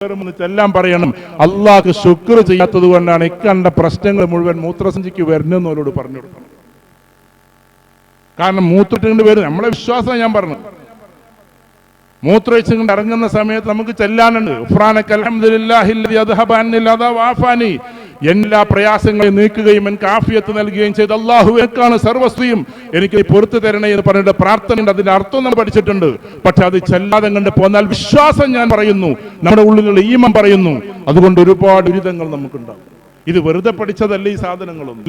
എല്ലാം പറയണം. അള്ളാഹ്ക്ക് ശുക്ർ ചെയ്യാത്തത് കൊണ്ടാണ് ഇക്കണ്ട പ്രശ്നങ്ങൾ മുഴുവൻ മൂത്രസഞ്ചിക്ക് വരുന്നവരോട് പറഞ്ഞു കൊടുക്കണം. കാരണം മൂത്രത്തിൻ്റെ പേര് നമ്മളെ വിശ്വാസം ഞാൻ പറഞ്ഞു. മൂത്രമൊഴിച്ച് കൊണ്ട് ഇറങ്ങുന്ന സമയത്ത് നമുക്ക് ചെല്ലാനുണ്ട്, എല്ലാ പ്രയാസങ്ങളെയും നീക്കുകയും എനിക്ക് ആഫിയത്ത് നൽകുകയും ചെയ്ത് അള്ളാഹു എനിക്കാണ് സർവസ്വയും, എനിക്ക് പൊറത്തു തരണേ എന്ന് പറഞ്ഞിട്ട് പ്രാർത്ഥനയുണ്ട്. അതിന്റെ അർത്ഥം നമ്മൾ പഠിച്ചിട്ടുണ്ട്. പക്ഷെ അത് ചെല്ലാതെ കണ്ട് പോന്നാൽ വിശ്വാസം ഞാൻ പറയുന്നു, നമ്മുടെ ഉള്ളിലുള്ള ഈമാൻ പറയുന്നു, അതുകൊണ്ട് ഒരുപാട് ദുരിതങ്ങൾ നമുക്കുണ്ടാകും. ഇത് വെറുതെ പഠിച്ചതല്ല ഈ സാധനങ്ങളൊന്നും.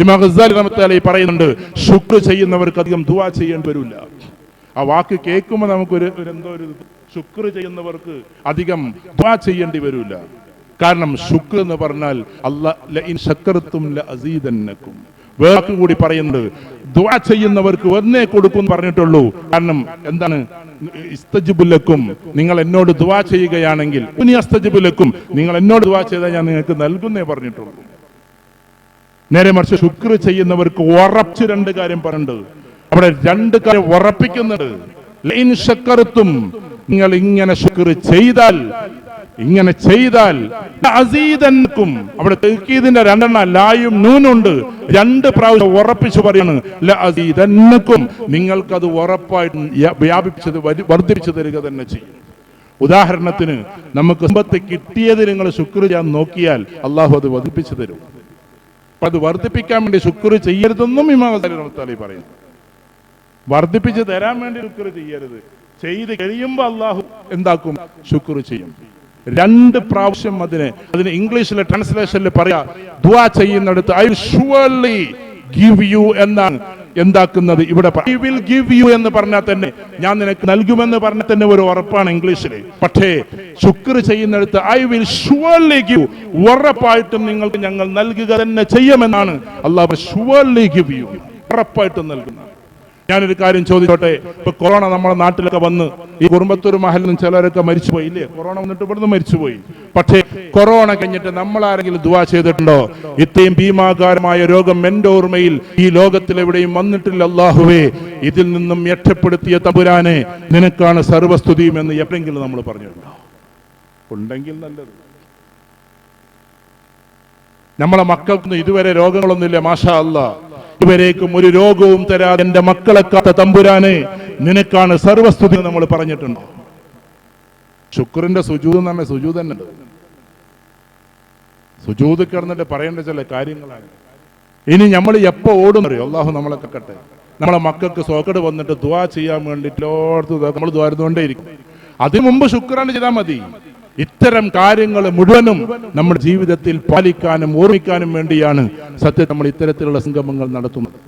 ഇമാം ഗസാലി റഹ്മത്തുള്ളാഹി പറയുന്നുണ്ട്, ശുക്ർ ചെയ്യുന്നവർക്ക് അധികം ദുആ ചെയ്യേണ്ടി വരില്ല. ആ വാക്ക് കേൾക്കുമ്പോൾ നമുക്കൊരു എന്തോ ഒരു ശുക്ർ ചെയ്യുന്നവർക്ക് അധികം ദുആ ചെയ്യേണ്ടി വരില്ല. കാരണം ശുക്ർ എന്ന് പറഞ്ഞാൽ ലഇൻ ശക്കർതും ലഅസീദന്നകും. വേറെ കൂടി പറയുന്നുണ്ട്, ദുആ ചെയ്യുന്നവർക്ക് ഒന്നേ കൊടുക്കും പറഞ്ഞിട്ടുള്ളൂ. കാരണം എന്താണ്? ഇസ്തജിബുലക്കും, നിങ്ങൾ എന്നോട് ദുആ ചെയ്യുകയാണെങ്കിൽ ഇസ്തജിബുലക്കും, നിങ്ങൾ എന്നോട് ദുആ ചെയ്താൽ ഞാൻ നിങ്ങൾക്ക് നൽകുന്നേ പറഞ്ഞിട്ടുള്ളൂ. നേരെ മറിച്ച് ശുക്ർ ചെയ്യുന്നവർക്ക് ഉറപ്പിച്ച് രണ്ട് കാര്യം പറഞ്ഞിട്ടുണ്ട്. അവിടെ രണ്ട് കാര്യം ഉറപ്പിക്കുന്നുണ്ട്. ലഇൻ ശക്കർതും, നിങ്ങൾ ഇങ്ങനെ ശുക്ർ ചെയ്താൽ, ഇങ്ങനെ ചെയ്താൽ അസീദന്നകും, അവിടെ തൗക്കീദിന്റെ രണ്ടെണ്ണം ലായും നൂനുണ്ട്, രണ്ട് പ്രാവശ്യം ഉറപ്പിച്ചു പറയാണ് ലഅസീദന്നകും, നിങ്ങൾക്കത് ഉറപ്പായിട്ട് വ്യാപിപ്പിച്ചത് വർദ്ധിപ്പിച്ചു തരിക തന്നെ ചെയ്യും. ഉദാഹരണത്തിന് നമുക്ക് സമ്പത്ത് കിട്ടിയത് നിങ്ങൾ ശുക്ർ ചെയ്യാൻ നോക്കിയാൽ അള്ളാഹു അത് വർദ്ധിപ്പിച്ചു തരും. അത് വർദ്ധിപ്പിക്കാൻ വേണ്ടി ശുക്ർ ചെയ്യരുതെന്നും ഇമാം ഗസാലി റഹ്മത്തുള്ളാഹി പറയുന്നു. വർദ്ധിപ്പിച്ച് തരാൻ വേണ്ടി ശുക്ർ ചെയ്യരുത്, ചെയ്ത് കഴിയുമ്പോൾ അള്ളാഹു എന്താക്കും? ശുക്ർ ചെയ്യും. രണ്ട് പ്രാവശ്യം അതിന് ഇംഗ്ലീഷിലെ ട്രാൻസ്ലേഷനിൽ പറയാ, ദുആ ചെയ്യുന്നിടത്ത് I will surely give you എന്നാണ് എന്താക്കുന്നത്. ഇവിടെ ഐ വിൽ ഗിവ് യു എന്ന് പറഞ്ഞാൽ തന്നെ, ഞാൻ നിനക്ക് നൽകുമെന്ന് പറഞ്ഞാൽ തന്നെ ഒരു ഉറപ്പാണ് ഇംഗ്ലീഷിൽ. പക്ഷേ ശുക്ർ ചെയ്യുന്നിടത്ത് ഐ വിൽ ഷുവർലി ഗിവ്, ഉറപ്പായിട്ടും നിങ്ങൾക്ക് ഞങ്ങൾ നൽകുക തന്നെ ചെയ്യുമെന്നാണ് അല്ലാഹു ഷുവർലി ഗിവ് യു, ഉറപ്പായിട്ടും നൽകുന്നത്. ഞാനൊരു കാര്യം ചോദിച്ചോട്ടെ, ഇപ്പൊ കൊറോണ നമ്മുടെ നാട്ടിലൊക്കെ വന്ന് ഈ കുറുമ്പത്തൂർ മഹലിൽ നിന്ന് ചിലരൊക്കെ മരിച്ചുപോയി ഇല്ലേ? കൊറോണ വന്നിട്ട് ഇവിടുന്ന് മരിച്ചുപോയി. പക്ഷേ കൊറോണ കഴിഞ്ഞിട്ട് നമ്മൾ ആരെങ്കിലും ദുആ ചെയ്തിട്ടുണ്ടോ? ഇത്രയും ഭീമാകാരമായ രോഗം എന്റെ ഓർമ്മയിൽ ഈ ലോകത്തിൽ എവിടെയും വന്നിട്ടില്ല. അല്ലാഹുവേ, ഇതിൽ നിന്നും രക്ഷപ്പെടുത്തിയ തമ്പുരാനെ, നിനക്കാണ് സർവസ്തുതിയും എന്ന് എപ്പോഴെങ്കിലും നമ്മൾ പറഞ്ഞിട്ടുണ്ടോ? ഉണ്ടെങ്കിൽ നല്ലത്. നമ്മളെ മക്കൾക്കൊന്നും ഇതുവരെ രോഗങ്ങളൊന്നുമില്ല, മാഷാ അല്ലാഹ്. ഇവരേക്കും ഒരു രോഗവും തരാതെ എന്റെ മക്കളെ കാത്ത തമ്പുരാനെ, നിനക്കാണ് സർവസ്തുതി നമ്മൾ പറഞ്ഞിട്ടുണ്ട്. ശുക്രിന്റെ സുജൂദ് എന്ന് പറഞ്ഞാൽ സുജൂദ് തന്നെ ഉണ്ട്. സുജൂദ് കിടന്നിട്ട് പറയേണ്ട ചില കാര്യങ്ങളാണ്. ഇനി നമ്മൾ എപ്പോ ഓടുന്നറിയോ? അള്ളാഹു നമ്മളെ കക്കട്ടെ. നമ്മളെ മക്കൾക്ക് സോക്കട് വന്നിട്ട് ദുആ ചെയ്യാൻ വേണ്ടിയിട്ട് എല്ലായിടത്തും നമ്മൾ ദ്വാരുന്നുകൊണ്ടേയിരിക്കും. അതിനു മുമ്പ് ശുക്രാണ് ചെയ്താൽ മതി. ഇത്തരം കാര്യങ്ങൾ മുഴുവനും നമ്മുടെ ജീവിതത്തിൽ പാലിക്കാനും ഓർമ്മിക്കാനും വേണ്ടിയാണ് സത്യം നമ്മൾ ഇത്തരത്തിലുള്ള സംഗമങ്ങൾ നടത്തുന്നത്.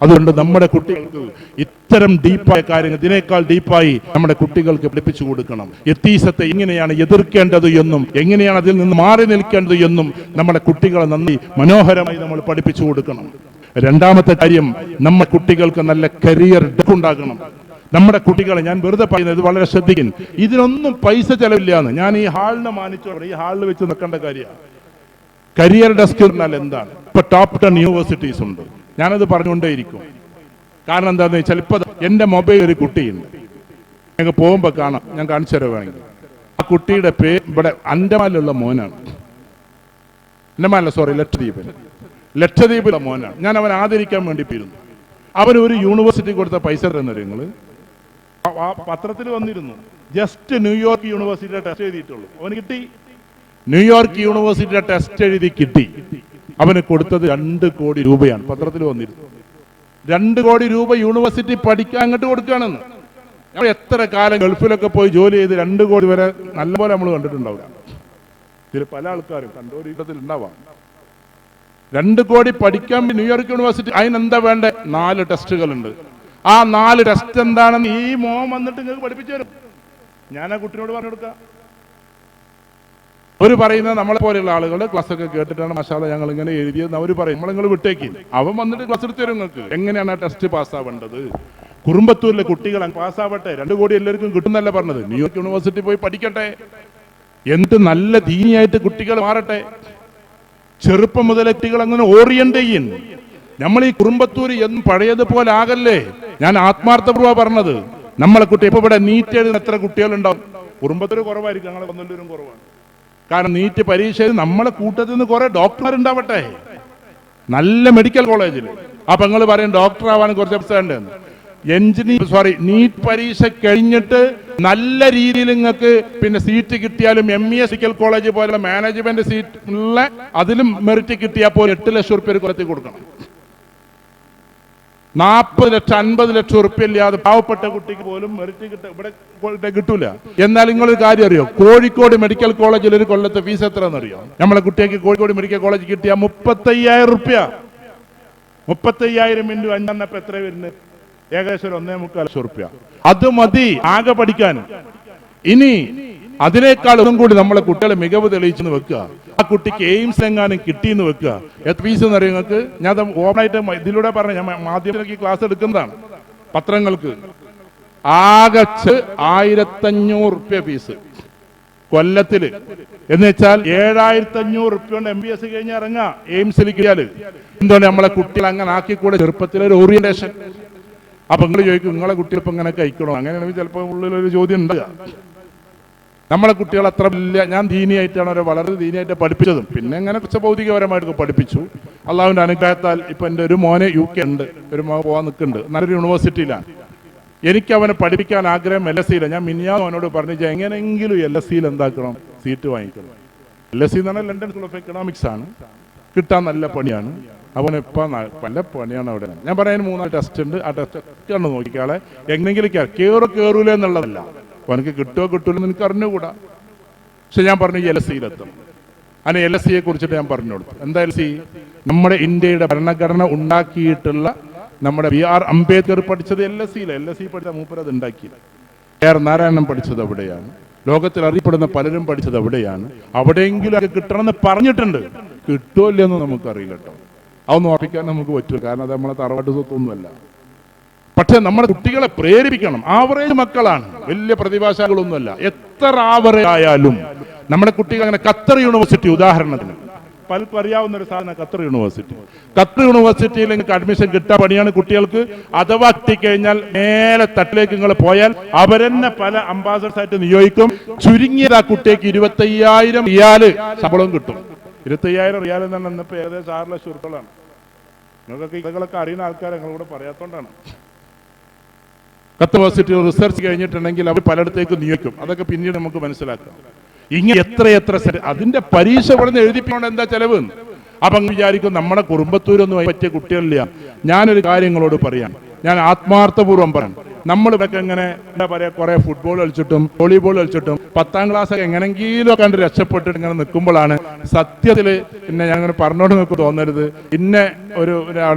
അതുകൊണ്ട് നമ്മുടെ കുട്ടികൾക്ക് ഇത്തരം ഡീപ്പായ കാര്യങ്ങൾ ഇതിനേക്കാൾ ഡീപ്പായി നമ്മുടെ കുട്ടികൾക്ക് പഠിപ്പിച്ചു കൊടുക്കണം. യതീസത്തെ എങ്ങനെയാണ് എതിർക്കേണ്ടത് എന്നും എങ്ങനെയാണ് അതിൽ നിന്ന് മാറി നിൽക്കേണ്ടത് എന്നും നമ്മുടെ കുട്ടികളെ നന്ദി മനോഹരമായി നമ്മൾ പഠിപ്പിച്ചു കൊടുക്കണം. രണ്ടാമത്തെ കാര്യം, നമ്മുടെ കുട്ടികൾക്ക് നല്ല കരിയർ ഉണ്ടാകണം. നമ്മുടെ കുട്ടികളെ ഞാൻ വെറുതെ പറയുന്നത്, വളരെ ശ്രദ്ധിക്കും. ഇതിനൊന്നും പൈസ ചെലവില്ല എന്ന് ഞാൻ ഈ ഹാളിനെ മാനിച്ചോടെ ഈ ഹാളിൽ വെച്ച് നിൽക്കേണ്ട കാര്യമാണ്. കരിയർ ഡെസ്ക് എന്നാൽ എന്താണ്? ഇപ്പൊ ടോപ്പ് 10 യൂണിവേഴ്സിറ്റീസ് ഉണ്ട്. ഞാനത് പറഞ്ഞുകൊണ്ടേയിരിക്കും. കാരണം എന്താണെന്ന് വെച്ചാൽ, ഇപ്പൊ എന്റെ മൊബൈൽ ഒരു കുട്ടിയുണ്ട്, ഞങ്ങൾക്ക് പോകുമ്പോ കാണാം, ഞാൻ കാണിച്ചു തരാം വേണമെങ്കിൽ. ആ കുട്ടിയുടെ പേര് ഇവിടെ അൻഡമാനിലുള്ള മോനാണ്. ലക്ഷദ്വീപിലുള്ള മോനാണ്. ഞാൻ അവൻ ആദരിക്കാൻ വേണ്ടി പോയിരുന്നു. അവന് ഒരു യൂണിവേഴ്സിറ്റി കൊടുത്ത പൈസ തരുന്നത് നിങ്ങള് ആ പത്രത്തിൽ വന്നിരുന്നു. ജസ്റ്റ് ന്യൂയോർക്ക് യൂണിവേഴ്സിറ്റിയുടെ ടെസ്റ്റ് എഴുതിയിട്ടുള്ളൂ, അവന് കിട്ടി. ന്യൂയോർക്ക് യൂണിവേഴ്സിറ്റിയുടെ ടെസ്റ്റ് എഴുതി കിട്ടി. അവന് കൊടുത്തത് 2 കോടി രൂപയാണ്. പത്രത്തിൽ വന്നിരുന്നു. 2 കോടി രൂപ യൂണിവേഴ്സിറ്റി പഠിക്കാൻ അങ്ങോട്ട് കൊടുക്കുകയാണെന്ന്. നമ്മൾ എത്ര കാലം ഗൾഫിലൊക്കെ പോയി ജോലി ചെയ്ത് 2 കോടി വരെ നല്ലപോലെ നമ്മൾ കണ്ടിട്ടുണ്ടാവില്ല. ഇതിൽ പല ആൾക്കാരും കണ്ടൊരു ഇടത്തിൽ ഉണ്ടാവാം. 2 കോടി പഠിക്കാൻ ന്യൂയോർക്ക് യൂണിവേഴ്സിറ്റി, അതിനെന്താ വേണ്ടേ? 4 ടെസ്റ്റുകളുണ്ട്. ആ 4 ടെസ്റ്റ് എന്താണെന്ന് ഈ മോൻ വന്നിട്ട് നിങ്ങൾക്ക് പഠിപ്പിച്ചു തരും. ഞാൻ ആ കുട്ടിനോട് പറഞ്ഞു കൊടുക്കാം. അവർ പറയുന്നത് നമ്മളെ പോലെയുള്ള ആളുകൾ ക്ലാസ് ഒക്കെ കേട്ടിട്ടാണ് മഷാല ഞങ്ങൾ ഇങ്ങനെ എഴുതിയെന്ന് അവർ പറയും. നിങ്ങൾ വിട്ടേക്ക്, അവൻ വന്നിട്ട് ക്ലാസ് എടുത്ത് തരും നിങ്ങൾക്ക് എങ്ങനെയാണ് ആ ടെസ്റ്റ് പാസ്സാവേണ്ടത്. കുറുമ്പത്തൂരിലെ കുട്ടികൾ പാസ്സാവട്ടെ. 2 കോടി എല്ലാവർക്കും കിട്ടുന്നല്ല പറഞ്ഞത്. ന്യൂയോർക്ക് യൂണിവേഴ്സിറ്റി പോയി പഠിക്കട്ടെ, എന്നിട്ട് നല്ല ദീനിയായിട്ട് കുട്ടികൾ മാറട്ടെ. ചെറുപ്പം മുതൽ കുട്ടികൾ അങ്ങനെ ഓറിയന്റ് ചെയ്യും. നമ്മൾ ഈ കുറുമ്പത്തൂര് എന്നും പഴയതുപോലെ ആകല്ലേ. ഞാൻ ആത്മാർത്ഥപൂർവ്വം പറഞ്ഞത്. നമ്മളെ കുട്ടി ഇപ്പൊ ഇവിടെ നീറ്റ് എഴുതുന്ന എത്ര കുട്ടികളുണ്ടാവും? കുറുമ്പത്തൂർ കുറവായിരിക്കും, ഞങ്ങളെ കൊന്നല്ലൂരും കുറവാണ്. കാരണം നീറ്റ് പരീക്ഷയിൽ നമ്മളെ കൂട്ടത്തിൽ നിന്ന് കുറെ ഡോക്ടർമാരുണ്ടാവട്ടെ നല്ല മെഡിക്കൽ കോളേജിൽ. അപ്പൊ നിങ്ങൾ പറയും ഡോക്ടർ ആവാൻ കുറച്ച് അവസ്ഥയുണ്ടെന്ന്. നീറ്റ് പരീക്ഷ കഴിഞ്ഞിട്ട് നല്ല രീതിയിൽ നിങ്ങൾക്ക് പിന്നെ സീറ്റ് കിട്ടിയാലും MES മെഡിക്കൽ കോളേജ് പോലുള്ള മാനേജ്മെന്റ് സീറ്റ് ഉള്ള അതിലും മെറിറ്റ് കിട്ടിയാൽ പോലും 8 ലക്ഷം റുപ്യ കൊല്ലത്തി കൊടുക്കണം. 40 ലക്ഷം 50 ലക്ഷം റുപ്യ ഇല്ലാതെ പാവപ്പെട്ട കുട്ടിക്ക് പോലും മെറിറ്റ് ഇവിടെ കിട്ടൂല. എന്നാൽ നിങ്ങളൊരു കാര്യം അറിയോ, കോഴിക്കോട് മെഡിക്കൽ കോളേജിൽ ഒരു കൊല്ലത്തെ ഫീസ് എത്രയെന്ന് അറിയോ? നമ്മളെ കുട്ടിക്ക് കോഴിക്കോട് മെഡിക്കൽ കോളേജ് കിട്ടിയ 35,000 റുപ്യ. 35,000 ഇൻറ്റു 5 എന്നപ്പോ എത്ര വരുന്നത്? ഏകദേശം 1.25 ലക്ഷം റുപ്യ. അത് മതി ആകെ പഠിക്കാൻ. ഇനി അതിനേക്കാൾ ഒന്നും കൂടി നമ്മളെ കുട്ടികളെ മികവ് തെളിയിച്ചെന്ന് വെക്കുക. ആ കുട്ടിക്ക് എയിംസ് എങ്ങാനും കിട്ടിയെന്ന് വെക്കുക. എത്ര ഫീസ് എന്ന് അറിയാം നിങ്ങൾക്ക്? ഞാൻ ഓപ്പണായിട്ട് ഇതിലൂടെ പറഞ്ഞു, ഞാൻ മാധ്യമത്തിലേക്ക് ക്ലാസ് എടുക്കുന്നതാണ്. പത്രങ്ങൾക്ക് ആകെ 1,500 റുപ്യ ഫീസ് കൊല്ലത്തില്. എന്ന് വെച്ചാൽ 7,500 റുപ്യ കൊണ്ട് MBS കഴിഞ്ഞ് ഇറങ്ങാം എയിംസിൽ കിട്ടിയാല്. എന്താണ് നമ്മളെ കുട്ടികൾ അങ്ങനെ ആക്കിക്കൂടെ? ചെറുപ്പത്തിലൊരു ഓറിയന്റേഷൻ. അപ്പൊ നിങ്ങൾ ചോദിക്കും നിങ്ങളെ കുട്ടികൾ ഇപ്പൊ ഇങ്ങനെ കഴിക്കണോ? അങ്ങനെയാണെങ്കിൽ ചിലപ്പോൾ ഉള്ളിലൊരു ചോദ്യം ഉണ്ടാകുക. നമ്മളെ കുട്ടികൾ അത്ര വലിയ, ഞാൻ ദീനിയായിട്ടാണ് അവരെ വളരെ ദീനിയായിട്ട് പഠിപ്പിച്ചതും പിന്നെ അങ്ങനെ കുറച്ച് ഭൗതികപരമായിട്ട് പഠിപ്പിച്ചു. അള്ളാഹുവിന്റെ അനുഗ്രഹത്താൽ ഇപ്പൊ എൻ്റെ ഒരു മോനെ UK ഉണ്ട്, ഒരു മോൻ പോകാൻ നിൽക്കുന്നുണ്ട്, നല്ലൊരു യൂണിവേഴ്സിറ്റിയിലാണ്. എനിക്ക് അവനെ പഠിപ്പിക്കാൻ ആഗ്രഹം LSE-യിലാണ്. ഞാൻ മിനിയാന്ന് അവനോട് പറഞ്ഞു എങ്ങനെയെങ്കിലും LSE-യിൽ എന്താക്കണം, സീറ്റ് വാങ്ങിക്കണം. LSE എന്ന് പറഞ്ഞാൽ ലണ്ടൻ സ്കൂൾ ഓഫ് എക്കണോമിക്സ് ആണ്, കിട്ടാൻ നല്ല പണിയാണ്. അവനിപ്പം പല പണിയാണ് അവിടെ. ഞാൻ പറയാൻ 3 ടെസ്റ്റ് ഉണ്ട്, ആ ടെസ്റ്റ് കണ്ട് നോക്കിക്കാളെ എങ്ങനെങ്കിലും കയറൂല എന്നുള്ളതല്ല, അവനക്ക് കിട്ടുമോ കിട്ടൂലെന്ന് എനിക്ക് അറിഞ്ഞുകൂടാ. പക്ഷെ ഞാൻ പറഞ്ഞു LSE-യിലെത്തും. അതിന് LSE-യെ കുറിച്ചിട്ട് ഞാൻ പറഞ്ഞു കൊടുത്തു. എന്താ LSE? നമ്മുടെ ഇന്ത്യയുടെ ഭരണഘടന ഉണ്ടാക്കിയിട്ടുള്ള നമ്മുടെ BR അംബേദ്കർ പഠിച്ചത് LSE-യിലാണ്. LSE പഠിച്ച മൂപ്പരത് ഉണ്ടാക്കിയില്ല. AR നാരായണൻ പഠിച്ചത് അവിടെയാണ്. ലോകത്തിൽ അറിയപ്പെടുന്ന പലരും പഠിച്ചത് അവിടെയാണ്. അവിടെയെങ്കിലും അത് കിട്ടണമെന്ന് പറഞ്ഞിട്ടുണ്ട്. കിട്ടുമോ ഇല്ലെന്ന് നമുക്കറിയില്ല കേട്ടോ. അതൊന്നും ഉറപ്പിക്കാൻ നമുക്ക് പറ്റില്ല, കാരണം അത് നമ്മളെ തറവാട്ട് സ്വത്തൊന്നുമല്ല. പക്ഷെ നമ്മുടെ കുട്ടികളെ പ്രേരിപ്പിക്കണം. ആവറേജ് മക്കളാണ്, വലിയ പ്രതിഭാശാലികളൊന്നുമല്ല. എത്ര ആവറേജ് ആയാലും നമ്മുടെ കുട്ടികൾ അങ്ങനെ ഖത്തർ യൂണിവേഴ്സിറ്റി ഉദാഹരണത്തിന് പലർക്കും അറിയാവുന്ന ഒരു സാധനം ഖത്തർ യൂണിവേഴ്സിറ്റി. ഖത്തർ യൂണിവേഴ്സിറ്റിയിൽ നിങ്ങൾക്ക് അഡ്മിഷൻ കിട്ടാൻ പണിയാണ് കുട്ടികൾക്ക്. അഥവാ കിട്ടിക്കഴിഞ്ഞാൽ മേലെ തട്ടിലേക്ക് നിങ്ങൾ പോയാൽ അവരെന്നെ പല അംബാസഡേഴ്സ് ആയിട്ട് നിയോഗിക്കും. ചുരുങ്ങിയത് ആ കുട്ടിക്ക് 25,000 റിയാല് ശമ്പളം കിട്ടും. 25,000 റിയാൽ എന്ന് പറഞ്ഞാൽ ഇന്നിപ്പോൾ ഏകദേശം 6 ലക്ഷം റുപ്യകളാണ്. നിങ്ങൾക്കൊക്കെ ഇതൊക്കെ അറിയുന്ന ആൾക്കാർ ഞങ്ങളിവിടെ പറയാത്തോണ്ടാണ്. ഖത്തർ യൂണിവേഴ്സിറ്റി റിസർച്ച് കഴിഞ്ഞിട്ടുണ്ടെങ്കിൽ അവർ പലയിടത്തേക്ക് നിയോഗിക്കും. അതൊക്കെ പിന്നീട് നമുക്ക് മനസ്സിലാക്കാം. ഇങ്ങനെ എത്ര അതിന്റെ പരീക്ഷ ഇവിടെ എഴുതിപ്പിക്കൊണ്ട് എന്താ ചെലവ്? അപ്പം വിചാരിക്കും നമ്മുടെ കുടുംബത്തൂരൊന്നും പറ്റിയ കുട്ടികളില്ല. ഞാനൊരു കാര്യങ്ങളോട് പറയാം, ഞാൻ ആത്മാർത്ഥപൂർവ്വം പറയാം. നമ്മളിതൊക്കെ എങ്ങനെ എന്താ പറയാ, കുറെ ഫുട്ബോൾ കളിച്ചിട്ടും വോളിബോൾ കളിച്ചിട്ടും 10ാം ക്ലാസ് ഒക്കെ എങ്ങനെങ്കിലും കണ്ട് രക്ഷപ്പെട്ടിട്ട് ഇങ്ങനെ നിൽക്കുമ്പോഴാണ് സത്യത്തിൽ പിന്നെ ഞാൻ അങ്ങനെ പറഞ്ഞോട് നിങ്ങൾക്ക് തോന്നരുത്. പിന്നെ ഒരു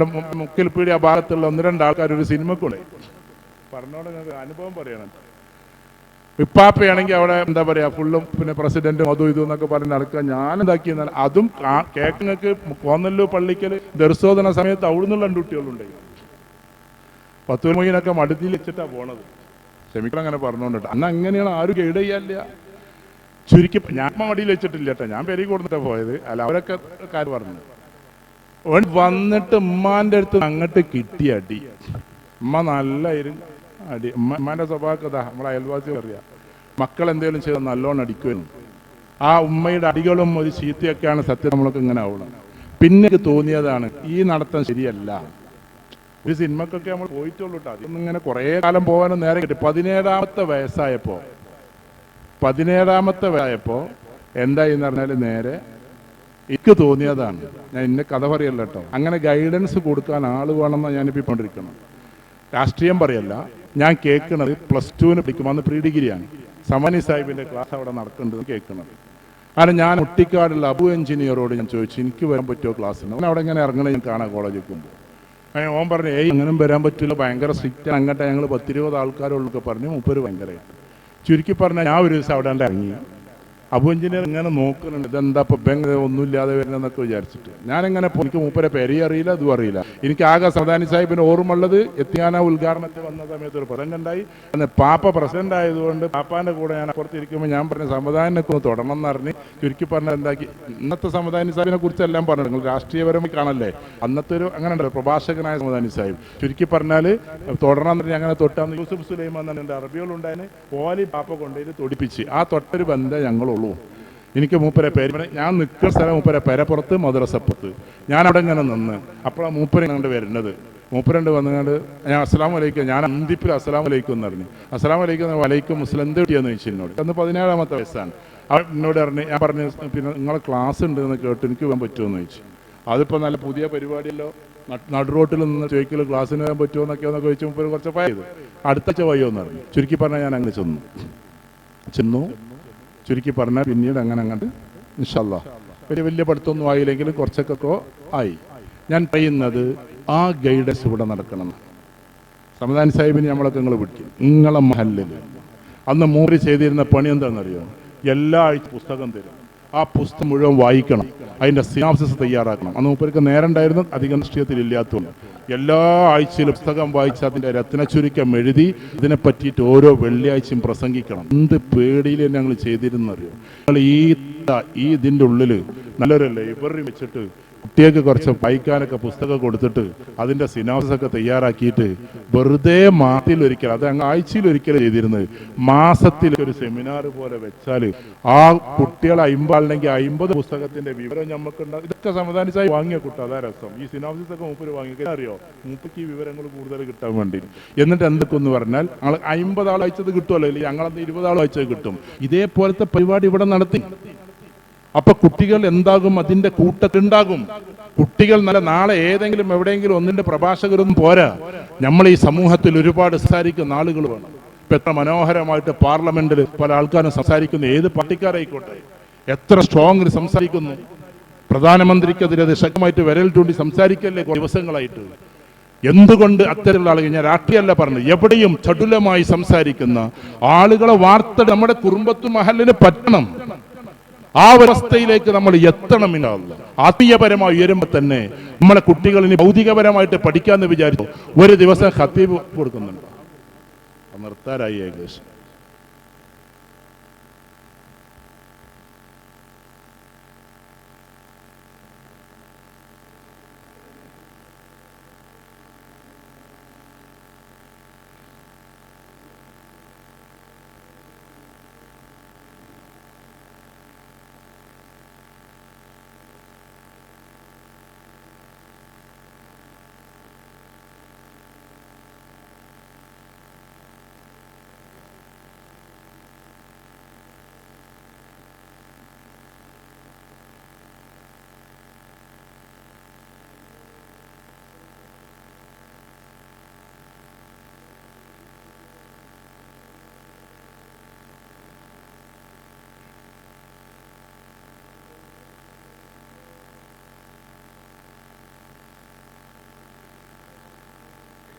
മുക്കിൽപ്പീടി ആ ഭാഗത്തുള്ള 1-2 ആൾക്കാർ ഒരു സിനിമക്കൂടെ പറഞ്ഞോട് നിങ്ങൾക്ക് അനുഭവം പറയണം. ഇപ്പാപ്പയാണെങ്കിൽ അവിടെ എന്താ പറയാ ഫുള്ളും പിന്നെ പ്രസിഡന്റും അതും ഇതും എന്നൊക്കെ പറഞ്ഞ് നടക്കുക. ഞാൻ എന്താക്കിയെന്നാൽ അതും കേക്കങ്ങൾക്ക് കോന്നല്ലൂർ പള്ളിക്കൽ ദർശോധന സമയത്ത് അവിടുന്നുള്ള 2 കുട്ടികളുണ്ട്. 10 മൊയ്നൊക്കെ മടുത്തിൽ വെച്ചിട്ടാണ് പോണത്. ക്ഷമിക്കണം അങ്ങനെ പറഞ്ഞോണ്ടിട്ട്. അന്ന് അങ്ങനെയാണ്, ആരും ഗൈഡ് ചെയ്യാനില്ല. ചുരുക്കി ഞാൻ മടിയിൽ വെച്ചിട്ടില്ല കേട്ടോ, ഞാൻ പെരി കൊടുത്തിട്ടാണ് പോയത്. അല്ല അവരൊക്കെ കാര്യം പറഞ്ഞു വന്നിട്ട് ഉമ്മാന്റെ അടുത്ത് അങ്ങോട്ട് കിട്ടിയ അടി. ഉമ്മ നല്ല അടി. ഉമ്മാന്റെ സ്വഭാവക്കഥ നമ്മളെ അയൽവാസികൾ അറിയാം. മക്കൾ എന്തെങ്കിലും ചെയ്താൽ നല്ലോണം അടിക്കുമെന്ന്. ആ ഉമ്മയുടെ അടികളും ഒരു ചീത്തയൊക്കെയാണ് സത്യം നമ്മളൊക്കെ ഇങ്ങനെ ആവണം. പിന്നെ തോന്നിയതാണ് ഈ നടത്തം ശരിയല്ല. ഒരു സിനിമക്കൊക്കെ നമ്മൾ പോയിട്ടുള്ളൂ കേട്ടോ. അതൊന്നും ഇങ്ങനെ കുറേ കാലം പോകാനും നേരെ കിട്ടി. 17ാമത്തെ വയസ്സായപ്പോ എന്തായിന്ന് പറഞ്ഞാൽ നേരെ എനിക്ക് തോന്നിയതാണ്. ഞാൻ ഇന്ന കഥ പറയല്ല കേട്ടോ. അങ്ങനെ ഗൈഡൻസ് കൊടുക്കാൻ ആള് വേണമെന്നാണ് ഞാനിപ്പോൾ ഇപ്പോണ്ടിരിക്കണം. രാഷ്ട്രീയം പറയല്ല, ഞാൻ കേൾക്കണത് +2-ന് പഠിക്കുമ്പോൾ അന്ന് പ്രീ ഡിഗ്രിയാണ്. സമാനി സാഹിബിന്റെ ക്ലാസ് അവിടെ നടക്കുന്നുണ്ട് കേൾക്കണത്. കാരണം ഞാൻ ഒട്ടിക്കാടുള്ള അബു എഞ്ചിനീയറോട് ഞാൻ ചോദിച്ചു എനിക്ക് വരാൻ പറ്റുമോ ക്ലാസ്സിന്. അവൻ അവിടെ എങ്ങനെ ഇറങ്ങണേ ഞാൻ കാണാം കോളേജിൽ പോകുമ്പോൾ. ഓൻ പറഞ്ഞു അങ്ങനെ വരാൻ പറ്റില്ല, ഭയങ്കര സ്ട്രിക്റ്റ്. അങ്ങോട്ട് ഞങ്ങൾ 10-20 ആൾക്കാരുള്ളൊക്കെ പറഞ്ഞു. 30 ഭയങ്കരമായിട്ട്. ചുരുക്കി പറഞ്ഞാൽ ഞാൻ ഒരു ദിവസം അവിടെ ഇറങ്ങി. അബു എഞ്ചിനീയർ ഇങ്ങനെ നോക്കുന്നുണ്ട്, ഇതെന്താ ഇപ്പം ബാങ്ക് ഒന്നുമില്ലാതെ വരുന്നതെന്നൊക്കെ വിചാരിച്ചിട്ട്. ഞാനിങ്ങനെ എനിക്ക് മൂപ്പരെ പെരി അറിയില്ല, ഇതും അറിയില്ല. എനിക്ക് ആകെ സമദാനി സാഹിബിന് ഓർമ്മയുള്ളത് എത്തിയാന ഉദ്ഘാടനത്തിൽ വന്ന സമയത്ത് ഒരു പ്രസംഗം ഉണ്ടായി. അന്ന് പാപ്പ പ്രസിഡന്റ് ആയതുകൊണ്ട് പാപ്പാന്റെ കൂടെ ഞാൻ അപ്പുറത്തിരിക്കുമ്പോൾ ഞാൻ പറഞ്ഞ സമദാനിനൊക്കെ ഒന്ന് തുടരണം എന്ന് പറഞ്ഞ് ചുരുക്കി പറഞ്ഞാൽ എന്താക്കി, ഇന്നത്തെ സമദാനി സാഹിബിനെ കുറിച്ച് എല്ലാം പറഞ്ഞു. നിങ്ങൾ രാഷ്ട്രീയപരമായി കാണല്ലേ, അന്നത്തെ ഒരു അങ്ങനെ ഉണ്ടല്ലോ പ്രഭാഷകനായ സമദാനി സാഹിബ്. ചുരുക്കി പറഞ്ഞാൽ തുടരണം എന്ന് പറഞ്ഞാൽ അങ്ങനെ തൊട്ടാന്ന് യൂസുഫ് സുലൈമാൻ തന്നെ അറബികളുണ്ടായതിന് ഓലി പാപ്പ കൊണ്ടുപോയി തൊടിപ്പിച്ച് ആ തൊട്ടൊരു ബന്ധം ഞങ്ങളുള്ളൂ. എനിക്ക് മൂപ്പരെ പേര് ഞാൻ നിൽക്കുന്ന സ്ഥലം മൂപ്പരെ പെരപ്പുറത്ത് മദ്രസപ്പുറത്ത് ഞാൻ അവിടെ ഇങ്ങനെ നിന്ന് അപ്പോഴാണ് മൂപ്പര് കണ്ട് വരുന്നത്. മൂപ്പരണ്ട് വന്നുകൊണ്ട് ഞാൻ അസ്സലാമു അലൈക്കും, ഞാൻ അന്തിപ്പിൽ അസ്സലാമു അലൈക്കും എന്ന് പറഞ്ഞു. അസ്സലാമു അലൈക്കും വലൈക്കും മുസ്ലിം എന്ത് കിട്ടിയെന്ന് ചോദിച്ചു എന്നോട്. അന്ന് 17-ാമത്തെ വയസ്സാണ്. എന്നോട് പറഞ്ഞു, ഞാൻ പറഞ്ഞു പിന്നെ നിങ്ങളെ ക്ലാസ് ഉണ്ട് എന്ന് കേട്ട് എനിക്ക് പോകാൻ പറ്റുമെന്ന് ചോദിച്ചു. അതിപ്പോൾ നല്ല പുതിയ പരിപാടിയല്ലോ, നടുറോട്ടിൽ നിന്ന് ചോദിക്കൽ ക്ലാസ്സിന് വരാൻ പറ്റുമോ എന്നൊക്കെ ചോദിച്ചു. മൂപ്പര് കുറച്ച് പോയത് അടുത്ത വയ്യോ എന്ന് പറഞ്ഞു. ചുരുക്കി പറഞ്ഞാൽ ഞാൻ അങ്ങനെ ചെന്നു. ചുരുക്കി പറഞ്ഞാൽ പിന്നീട് അങ്ങനെ അങ്ങോട്ട് ഇൻഷാ അല്ലാഹ് വലിയ പഠിത്തമൊന്നും ആയില്ലെങ്കിലും കുറച്ചൊക്കെ ആയി. ഞാൻ പറയുന്നത് ആ ഗൈഡൻസ് ഇവിടെ നടക്കണം. സമദാനി സാഹിബിന് നമ്മളൊക്കെ നിങ്ങൾ വിളിക്കും. നിങ്ങളെ മഹല്ലിൽ അന്ന് മൂപ്പര് ചെയ്തിരുന്ന പണി എന്താണെന്നറിയോ? എല്ലാ ആഴ്ച പുസ്തകം തരും. ആ പുസ്തകം മുഴുവൻ വായിക്കണം, അതിൻ്റെ സിനാപ്സിസ് തയ്യാറാക്കണം. അന്ന് മൂപ്പർക്ക് നേരണ്ടായിരുന്നു, അധികം രാഷ്ട്രീയത്തിൽ ഇല്ലാത്തതുകൊണ്ട്. എല്ലാ ആഴ്ചയിലും പുസ്തകം വായിച്ച് അതിൻ്റെ രത്ന ചുരുക്കം എഴുതി ഇതിനെ പറ്റിയിട്ട് ഓരോ വെള്ളിയാഴ്ചയും പ്രസംഗിക്കണം. എന്ത് പേടിയിൽ ഞങ്ങൾ ചെയ്തിരുന്നറിയോ? ഞങ്ങൾ ഈ ഇതിൻ്റെ ഉള്ളിൽ നല്ലൊരു ലൈബ്രറി വെച്ചിട്ട് കുട്ടികൾക്ക് കുറച്ച് വായിക്കാനൊക്കെ പുസ്തകം കൊടുത്തിട്ട് അതിൻ്റെ സിനാപ്സിസൊക്കെ തയ്യാറാക്കിയിട്ട് വെറുതെ മാസത്തിലൊരിക്കൽ, അത് അങ്ങ് ആഴ്ചയിലൊരിക്കലും ചെയ്തിരുന്നത്, മാസത്തിലൊരു സെമിനാർ പോലെ വെച്ചാൽ ആ കുട്ടികൾ 50 ആളുണ്ടെങ്കിൽ 50 പുസ്തകത്തിന്റെ വിവരം നമുക്കുണ്ടാകും. ഇതൊക്കെ സമദാനിച്ചായി വാങ്ങിയ കുട്ടി, അതാ രസം. ഈ സിനാപ്സിസൊക്കെ മൂപ്പര് വാങ്ങിയ അറിയോ? മൂപ്പയ്ക്ക് ഈ വിവരങ്ങൾ കൂടുതൽ കിട്ടാൻ വേണ്ടി. എന്നിട്ട് എന്തൊക്കെ എന്ന് പറഞ്ഞാൽ 50 ആൾ അയച്ചത് കിട്ടുമല്ലോ, ഇല്ലെങ്കിൽ ഞങ്ങളന്ന് 20 ആൾ അയച്ചത് കിട്ടും. ഇതേപോലത്തെ പരിപാടി ഇവിടെ നടത്തി. അപ്പൊ കുട്ടികൾ എന്താകും? അതിന്റെ കൂട്ടത്തിലുണ്ടാകും കുട്ടികൾ. നല്ല നാളെ ഏതെങ്കിലും എവിടെയെങ്കിലും ഒന്നിന്റെ പ്രഭാഷകരൊന്നും പോരാ, നമ്മൾ ഈ സമൂഹത്തിൽ ഒരുപാട് സംസാരിക്കുന്ന ആളുകൾ വേണം. ഇപ്പൊ എത്ര മനോഹരമായിട്ട് പാർലമെന്റിൽ പല ആൾക്കാരും സംസാരിക്കുന്നു, ഏത് പാർട്ടിക്കാരായിക്കോട്ടെ, എത്ര സ്ട്രോങ്ങിൽ സംസാരിക്കുന്നു. പ്രധാനമന്ത്രിക്കെതിരെ ശക്തമായിട്ട് വിരൽ ചൂണ്ടി സംസാരിക്കല്ലേ ദിവസങ്ങളായിട്ട്. എന്തുകൊണ്ട് അത്തരമുള്ള ആളുകൾ, ഞാൻ രാഷ്ട്രീയമല്ല പറഞ്ഞത്, എവിടെയും ചടുലമായി സംസാരിക്കുന്ന ആളുകളെ വാർത്ത നമ്മുടെ കുടുംബത്തും മഹലിന് പറ്റണം. ആ അവസ്ഥയിലേക്ക് നമ്മൾ എത്തണം. ആത്മീയപരമായി ഉയരുമ്പോൾ തന്നെ നമ്മളെ കുട്ടികളിന് ഭൗതികപരമായിട്ട് പഠിക്കാമെന്ന് വിചാരിച്ചു ഒരു ദിവസം ഖത്തീബ് കൊടുക്കുന്നുണ്ട്. നിർത്താറായി ഏകദേശം.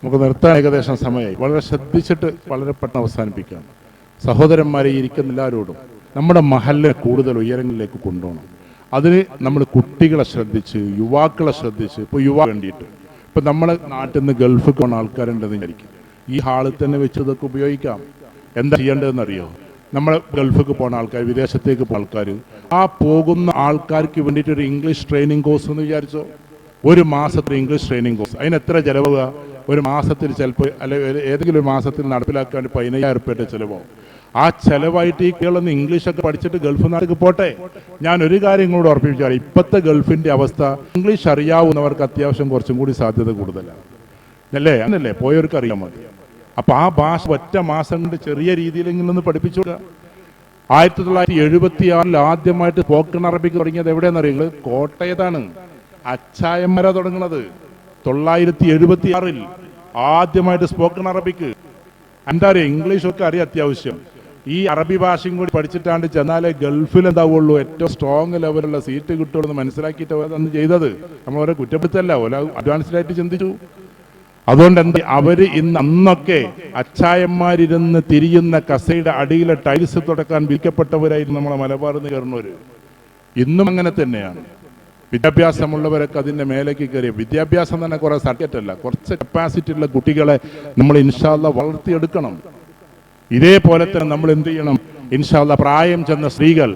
നമുക്ക് നിർത്താൻ ഏകദേശം സമയമായി. വളരെ ശ്രദ്ധിച്ചിട്ട് വളരെ പെട്ടെന്ന് അവസാനിപ്പിക്കാം. സഹോദരന്മാരെ, ഇരിക്കുന്ന എല്ലാവരോടും നമ്മുടെ മഹല്ലിനെ കൂടുതൽ ഉയരങ്ങളിലേക്ക് കൊണ്ടുപോകണം. അതിന് നമ്മൾ കുട്ടികളെ ശ്രദ്ധിച്ച്, യുവാക്കളെ ശ്രദ്ധിച്ച്, ഇപ്പോൾ വേണ്ടിയിട്ട് ഇപ്പം നമ്മളെ നാട്ടിൽ നിന്ന് ഗൾഫിൽ പോകുന്ന ആൾക്കാരുണ്ടെന്ന് വിചാരിക്കും. ഈ ഹാളിൽ തന്നെ വെച്ച് ഇതൊക്കെ ഉപയോഗിക്കാം. എന്താ ചെയ്യേണ്ടതെന്നറിയോ? നമ്മൾ ഗൾഫിലേക്ക് പോകുന്ന ആൾക്കാർ, വിദേശത്തേക്ക് പോകുന്ന ആൾക്കാർ, ആ പോകുന്ന ആൾക്കാർക്ക് വേണ്ടിയിട്ട് ഒരു ഇംഗ്ലീഷ് ട്രെയിനിങ് കോഴ്സ് എന്ന് വിചാരിച്ചോ. ഒരു മാസത്തിൽ ഇംഗ്ലീഷ് ട്രെയിനിങ് കോഴ്സ്. അതിന് എത്ര ചിലവുക? ഒരു മാസത്തിൽ ചിലപ്പോൾ അല്ലെങ്കിൽ ഏതെങ്കിലും ഒരു മാസത്തിൽ നടപ്പിലാക്കാൻ 15,000 രൂപയുടെ ചിലവാകും. ആ ചിലവായിട്ട് ഈ കേരളം ഇംഗ്ലീഷൊക്കെ പഠിച്ചിട്ട് ഗൾഫ് നാട്ടിലേക്ക് പോട്ടെ. ഞാൻ ഒരു കാര്യം കൂടെ ഉറപ്പിച്ചാൽ, ഇപ്പോഴത്തെ ഗൾഫിൻ്റെ അവസ്ഥ, ഇംഗ്ലീഷ് അറിയാവുന്നവർക്ക് അത്യാവശ്യം കുറച്ചും കൂടി സാധ്യത കൂടുതലാണ് അല്ലേ? അങ്ങനല്ലേ? പോയവർക്ക് അറിയാൻ മതി. അപ്പം ആ ഭാഷ ഒറ്റ മാസം കൊണ്ട് ചെറിയ രീതിയിലെങ്കിലും ഒന്ന് പഠിപ്പിച്ചു കൊടുക്കുക. 1976 ആദ്യമായിട്ട് സ്പോക്കൺ അറബിക്ക് തുടങ്ങിയത് എവിടെയെന്നറിയുന്നത്? കോട്ടയത്താണ്. അച്ചായന്മാരാ തുടങ്ങുന്നത്. 976 ആദ്യമായിട്ട് സ്പോക്കൺ അറബിക്ക്. എന്താ അറിയാം, ഇംഗ്ലീഷൊക്കെ അറിയാം അത്യാവശ്യം. ഈ അറബി ഭാഷയും കൂടി പഠിച്ചിട്ടാണ്ട് ചെന്നാലേ ഗൾഫിൽ എന്താവുള്ളൂ, ഏറ്റവും സ്ട്രോങ് ലെവലുള്ള സീറ്റ് കിട്ടുള്ളൂ എന്ന് മനസ്സിലാക്കിയിട്ട് അന്ന് ചെയ്തത്. നമ്മൾ അവരെ കുറ്റപ്പെടുത്തല്ല, ഓല അഡ്വാൻസ്ഡായിട്ട് ചിന്തിച്ചു. അതുകൊണ്ട് എന്താ അവര് അന്നൊക്കെ അച്ചായന്മാരിരുന്ന് തിരിയുന്ന കസയുടെ അടിയിലെ ടൈൽസ് തുടക്കാൻ വിൽക്കപ്പെട്ടവരായിരുന്നു നമ്മളെ മലബാറിൽ നിന്ന് കയറുന്നവര്. ഇന്നും അങ്ങനെ തന്നെയാണ്. വിദ്യാഭ്യാസമുള്ളവരൊക്കെ അതിന്റെ മേലേക്ക് കയറിയ, വിദ്യാഭ്യാസം തന്നെ കുറെ സർട്ടിഫിക്കറ്റ് അല്ല, കുറച്ച് കപ്പാസിറ്റി ഉള്ള കുട്ടികളെ നമ്മൾ ഇൻഷാ അല്ലാഹ് വളർത്തിയെടുക്കണം. ഇതേപോലെ തന്നെ നമ്മൾ എന്ത് ചെയ്യണം, ഇൻഷാ അല്ലാഹ് പ്രായം ചെന്ന സ്ത്രീകൾ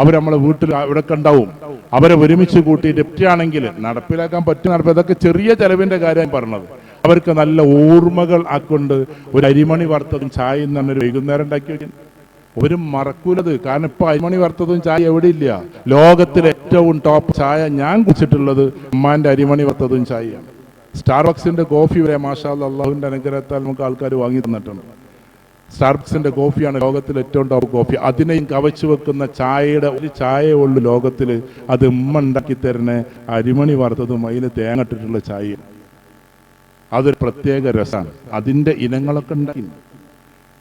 അവർ നമ്മളെ വീട്ടിൽ ഇവിടെയൊക്കെ ഉണ്ടാവും, അവരെ ഒരുമിച്ച് കൂട്ടിയിട്ട് പറ്റുകയാണെങ്കിൽ നടപ്പിലാക്കാൻ പറ്റും. ഇതൊക്കെ ചെറിയ ചെലവിന്റെ കാര്യം പറഞ്ഞത്. അവർക്ക് നല്ല ഓർമ്മകൾ ആക്കൊണ്ട് ഒരു അരിമണി വറുത്തതും ചായയും തന്നെ ഒരു വൈകുന്നേരം ഉണ്ടാക്കി വയ്ക്കും. ഒരു മറക്കൂലത്. കാരണം ഇപ്പൊ അരിമണി വറുത്തതും ചായ എവിടെ ഇല്ല. ലോകത്തിലെ ഏറ്റവും ടോപ്പ് ചായ ഞാൻ കുടിച്ചിട്ടുള്ളത് ഉമ്മാന്റെ അരിമണി വറുത്തതും ചായയാണ്. സ്റ്റാർബക്സിന്റെ കോഫി വരെ മാഷാ അല്ലാഹ് അല്ലാഹുവിന്റെ അനുഗ്രഹത്താൽ നമുക്ക് ആൾക്കാർ വാങ്ങി തന്നിട്ടുണ്ട്. സ്റ്റാർബക്സിന്റെ കോഫിയാണ് ലോകത്തിലെ ഏറ്റവും ടോപ്പ് കോഫി. അതിനെയും കവച്ചു വെക്കുന്ന ചായയുടെ ഒരു ചായയേ ഉള്ളൂ ലോകത്തിൽ. അത് ഉമ്മ ഉണ്ടാക്കി തരുന്ന അരിമണി വറുത്തതും അതിന് തേങ്ങ ഇട്ടിട്ടുള്ള ചായ. അതൊരു പ്രത്യേക രസമാണ്. അതിൻ്റെ ഇനങ്ങളൊക്കെ ഉണ്ടാക്കി.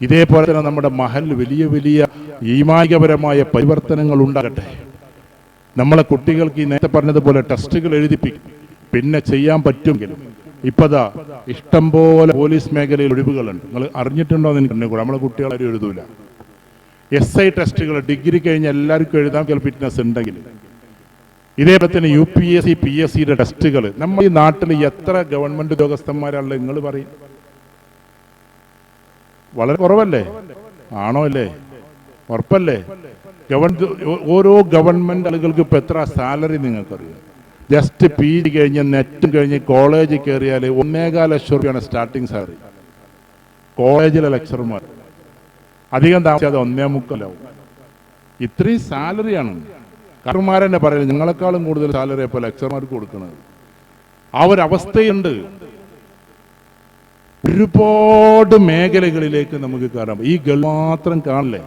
ഇതേപോലെ തന്നെ നമ്മുടെ മഹൽ വലിയ വലിയ ഈമാനികപരമായ പരിവർത്തനങ്ങൾ ഉണ്ടാകട്ടെ. നമ്മളെ കുട്ടികൾക്ക് ഈ നേരത്തെ പറഞ്ഞതുപോലെ ടെസ്റ്റുകൾ എഴുതിപ്പിക്കും. പിന്നെ ചെയ്യാൻ പറ്റുമെങ്കിലും ഇപ്പതാ ഇഷ്ടം പോലെ പോലീസ് മേഖലയിൽ ഒഴിവുകളുണ്ട്. നിങ്ങൾ അറിഞ്ഞിട്ടുണ്ടോ എന്ന് എനിക്ക് കൂടെ. നമ്മളെ കുട്ടികളാരും എഴുതൂല. SI ടെസ്റ്റുകൾ ഡിഗ്രി കഴിഞ്ഞ് എല്ലാവർക്കും എഴുതാൻ ഫിറ്റ്നസ് ഉണ്ടെങ്കിൽ. ഇതേപോലെ തന്നെ UPSC PSCയുടെ ടെസ്റ്റുകൾ നമ്മൾ ഈ നാട്ടിൽ എത്ര ഗവൺമെന്റ് ഉദ്യോഗസ്ഥന്മാരാണല്ലോ നിങ്ങൾ പറയും? വളരെ കുറവല്ലേ? ആണോ അല്ലേ? ഉറപ്പല്ലേ? ഓരോ ഗവൺമെന്റ് ആളുകൾക്ക് ഇപ്പൊ എത്ര സാലറി നിങ്ങൾക്കറിയാം? ജസ്റ്റ് PG കഴിഞ്ഞ് നെറ്റും കഴിഞ്ഞ് കോളേജിൽ കയറിയാൽ 1.25 ലക്ഷം രൂപയാണ് സ്റ്റാർട്ടിങ് സാലറി. കോളേജിലെ ലെക്ചർമാർ അധികം താമസിയാതെ 1.25 ഇത്രയും സാലറിയാണ്. കർമാരെന്നെ പറയുന്നത് നിങ്ങളെക്കാളും കൂടുതൽ സാലറി ഇപ്പോൾ ലെക്ചർമാർക്ക് കൊടുക്കുന്നത്. ആ ഒരു അവസ്ഥയുണ്ട്. ഒരുപാട് മേഖലകളിലേക്ക് നമുക്ക് കയറാം. ഈ മാത്രം കാണില്ലേ?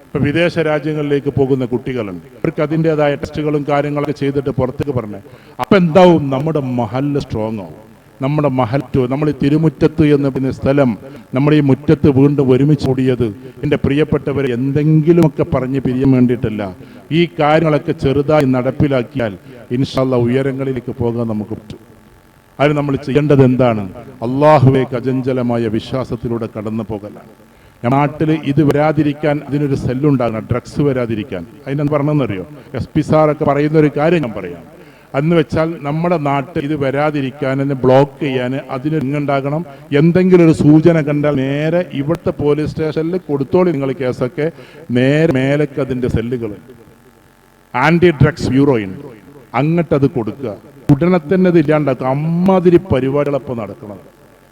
ഇപ്പൊ വിദേശ രാജ്യങ്ങളിലേക്ക് പോകുന്ന കുട്ടികളുണ്ട്. അവർക്ക് അതിൻ്റെതായ ടെസ്റ്റുകളും കാര്യങ്ങളൊക്കെ ചെയ്തിട്ട് പുറത്തേക്ക് പറഞ്ഞേ. അപ്പൊ എന്താവും? നമ്മുടെ മഹല്ല് സ്ട്രോങ് ആവും. നമ്മുടെ മഹൽറ്റു, നമ്മൾ ഈ തിരുമുറ്റത്ത് എന്ന് പറയുന്ന സ്ഥലം, നമ്മുടെ ഈ മുറ്റത്ത് വീണ്ടും ഒരുമിച്ച് കൂടിയത് എൻ്റെ പ്രിയപ്പെട്ടവരെ എന്തെങ്കിലുമൊക്കെ പറഞ്ഞ് പിരിയാൻ വേണ്ടിയിട്ടല്ല. ഈ കാര്യങ്ങളൊക്കെ ചെറുതായി നടപ്പിലാക്കിയാൽ ഇൻഷാ അല്ലാഹ് ഉയരങ്ങളിലേക്ക് പോകാൻ നമുക്ക് പറ്റും. അതിന് നമ്മൾ ചെയ്യേണ്ടത് എന്താണ്? അള്ളാഹുവേക്ക് അചഞ്ചലമായ വിശ്വാസത്തിലൂടെ കടന്നു പോകലാണ്. നാട്ടിൽ ഇത് വരാതിരിക്കാൻ അതിനൊരു സെല്ലുണ്ടാകണം, ഡ്രഗ്സ് വരാതിരിക്കാൻ. അതിനെന്ത് പറഞ്ഞെന്നറിയോ? SP സാറൊക്കെ പറയുന്ന ഒരു കാര്യം ഞാൻ പറയാം. എന്ന് വെച്ചാൽ നമ്മുടെ നാട്ടിൽ ഇത് വരാതിരിക്കാൻ, ബ്ലോക്ക് ചെയ്യാൻ അതിന് ഇങ്ങുണ്ടാകണം. എന്തെങ്കിലും ഒരു സൂചന കണ്ടാൽ നേരെ ഇവിടുത്തെ പോലീസ് സ്റ്റേഷനിൽ കൊടുത്തോളി നിങ്ങൾ കേസൊക്കെ. നേരെ മേലേക്ക് അതിൻ്റെ സെല്ലുകൾ, ആന്റി ഡ്രഗ്സ് ബ്യൂറോ ഉണ്ട്, അങ്ങോട്ടത് കൊടുക്കുക. ഉടനെ തന്നെ ഇത് ഇല്ലാണ്ടാക്കുക. അമ്മാതിരി പരിപാടികളപ്പോൾ നടക്കണം.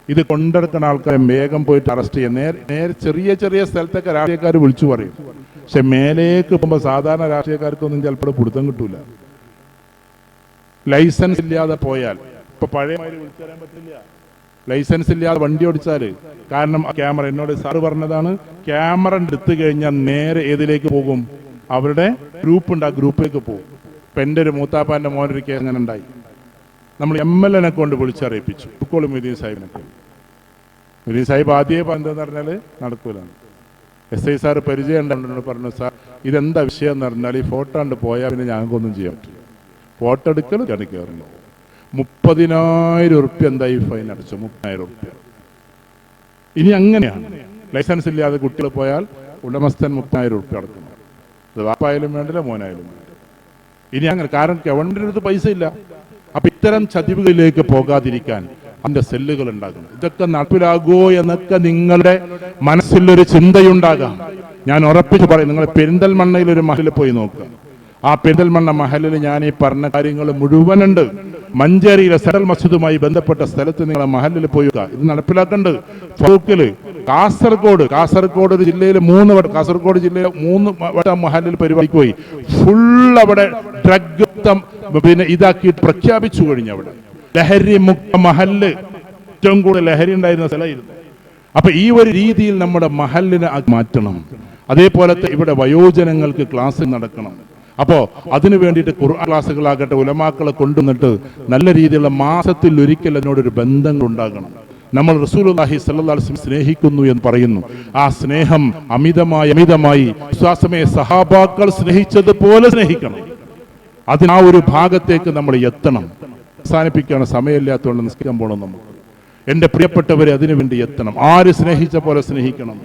ഇത് കൊണ്ടെടുക്കുന്ന ആൾക്കാരെ വേഗം പോയിട്ട് അറസ്റ്റ് ചെയ്യാം. നേരെ ചെറിയ ചെറിയ സ്ഥലത്തൊക്കെ രാഷ്ട്രീയക്കാർ വിളിച്ചു പറയും. പക്ഷെ മേലേക്ക് പോകുമ്പോൾ സാധാരണ രാഷ്ട്രീയക്കാർക്കൊന്നും ചിലപ്പോൾ പിടുത്തം കിട്ടൂല. ലൈസൻസ് ഇല്ലാതെ പോയാൽ, ഇപ്പൊ പഴയ മാതിരി വിളിച്ചു തരാൻ പറ്റില്ല. ലൈസൻസ് ഇല്ലാതെ വണ്ടി ഓടിച്ചാൽ, കാരണം ക്യാമറ, എന്നോട് സാറ് പറഞ്ഞതാണ്, ക്യാമറ എടുത്തു കഴിഞ്ഞാൽ നേരെ ഏതിലേക്ക് പോകും? അവരുടെ ഗ്രൂപ്പ് ഉണ്ട്, ആ ഗ്രൂപ്പിലേക്ക് പോകും. ഇപ്പൊ എൻ്റെ ഒരു മൂത്താപ്പാന്റെ മോനൊരു കേസ് അങ്ങനെ ഉണ്ടായി. നമ്മൾ MLA കൊണ്ട് വിളിച്ചറിയിപ്പിച്ചു, മൊയ്തീൻ സാഹിബിനൊക്കെ. മൊയ്തീൻ സാഹിബ് ആദ്യമേ എന്താന്ന് പറഞ്ഞാൽ നടക്കൂല. SI സാറ് പരിചയം ഉണ്ടെന്ന് പറഞ്ഞു, സാർ ഇതെന്താ വിഷയം എന്ന് പറഞ്ഞാൽ ഈ ഫോട്ടോ കണ്ട് പോയാൽ പിന്നെ ഞങ്ങൾക്കൊന്നും ചെയ്യാൻ പറ്റില്ല. ഫോട്ടോ എടുക്കൽ കയറുന്നു. 30,000 ഉറുപ്പ്യ എന്തായി ഫൈൻ അടച്ചു? 30,000 ഉറുപ്പ്യ. ഇനി അങ്ങനെയാണ് ലൈസൻസ് ഇല്ലാതെ കുട്ടികൾ പോയാൽ ഉടമസ്ഥൻ 30,000 ഉറുപ്പ്യ അടക്കണം. അത് വാപ്പായാലും വേണ്ടില്ല, മോനായാലും വേണ്ടില്ല. ഇനി അങ്ങനെ, കാരണം ഗവൺമെന്റിന് അടുത്ത് പൈസ ഇല്ല. അപ്പൊ ഇത്തരം ചതിവുകളിലേക്ക് പോകാതിരിക്കാൻ അതിന്റെ സെല്ലുകൾ ഉണ്ടാകണം. ഇതൊക്കെ നടപ്പിലാകുമോ എന്നൊക്കെ നിങ്ങളുടെ മനസ്സിലൊരു ചിന്തയുണ്ടാകാം. ഞാൻ ഉറപ്പിച്ച് പറയും, നിങ്ങൾ പെരിന്തൽമണ്ണയിൽ ഒരു മഹലിൽ പോയി നോക്കുക. ആ പെരിന്തൽമണ്ണ മഹലിൽ ഞാൻ ഈ പറഞ്ഞ കാര്യങ്ങൾ മുഴുവനുണ്ട്. മഞ്ചേരിയിലെ സെൻട്രൽ മസ്ജിദുമായി ബന്ധപ്പെട്ട സ്ഥലത്ത് നിങ്ങൾ മഹലിൽ പോയി ഇത് നടപ്പിലാക്കുന്നുണ്ട്. ഫറൂഖില്, കാസർഗോഡ് ഒരു ജില്ലയിൽ 3 വട്ടം, കാസർഗോഡ് ജില്ലയിലെ 3 വട്ടം മഹലിൽ പരിപാടിക്ക് പോയി. ഫുൾ അവിടെ ഡ്രഗ് പിന്നെ ഇതാക്കിയിട്ട് പ്രഖ്യാപിച്ചു കഴിഞ്ഞു. അവിടെ ലഹരി മുക്ത മഹല്ല്, ഏറ്റവും കൂടുതൽ ലഹരി ഉണ്ടായിരുന്ന സ്ഥലമായിരുന്നു. അപ്പൊ ഈ ഒരു രീതിയിൽ നമ്മുടെ മഹലിനെ മാറ്റണം. അതേപോലത്തെ ഇവിടെ വയോജനങ്ങൾക്ക് ക്ലാസ് നടക്കണം. അപ്പോൾ അതിനു വേണ്ടിയിട്ട് ഖുർആൻ ക്ലാസ്സുകളാകട്ടെ ഉലമാക്കളെ കൊണ്ടുവന്നിട്ട് നല്ല രീതിയിലുള്ള മാസത്തിൽ ഒരിക്കൽ അതിനോടൊരു ബന്ധങ്ങൾ ഉണ്ടാകണം. നമ്മൾ റസൂലുള്ളാഹി സ്വല്ലല്ലാഹു അലൈഹി വസല്ലം സ്നേഹിക്കുന്നു എന്ന് പറയുന്നു. ആ സ്നേഹം അമിതമായി വിശ്വാസമേ സഹാബാക്കൾ സ്നേഹിച്ചതുപോലെ സ്നേഹിക്കണം. അതിന് ആ ഒരു ഭാഗത്തേക്ക് നമ്മൾ എത്തണം. അവസാനിപ്പിക്കുകയാണ്, സമയമില്ലാത്തതുകൊണ്ട് നിസ്കരിക്കാൻ പോകണം. നമുക്ക് എൻ്റെ പ്രിയപ്പെട്ടവരെ അതിനു വേണ്ടി എത്തണം. ആര് സ്നേഹിച്ച പോലെ സ്നേഹിക്കണം.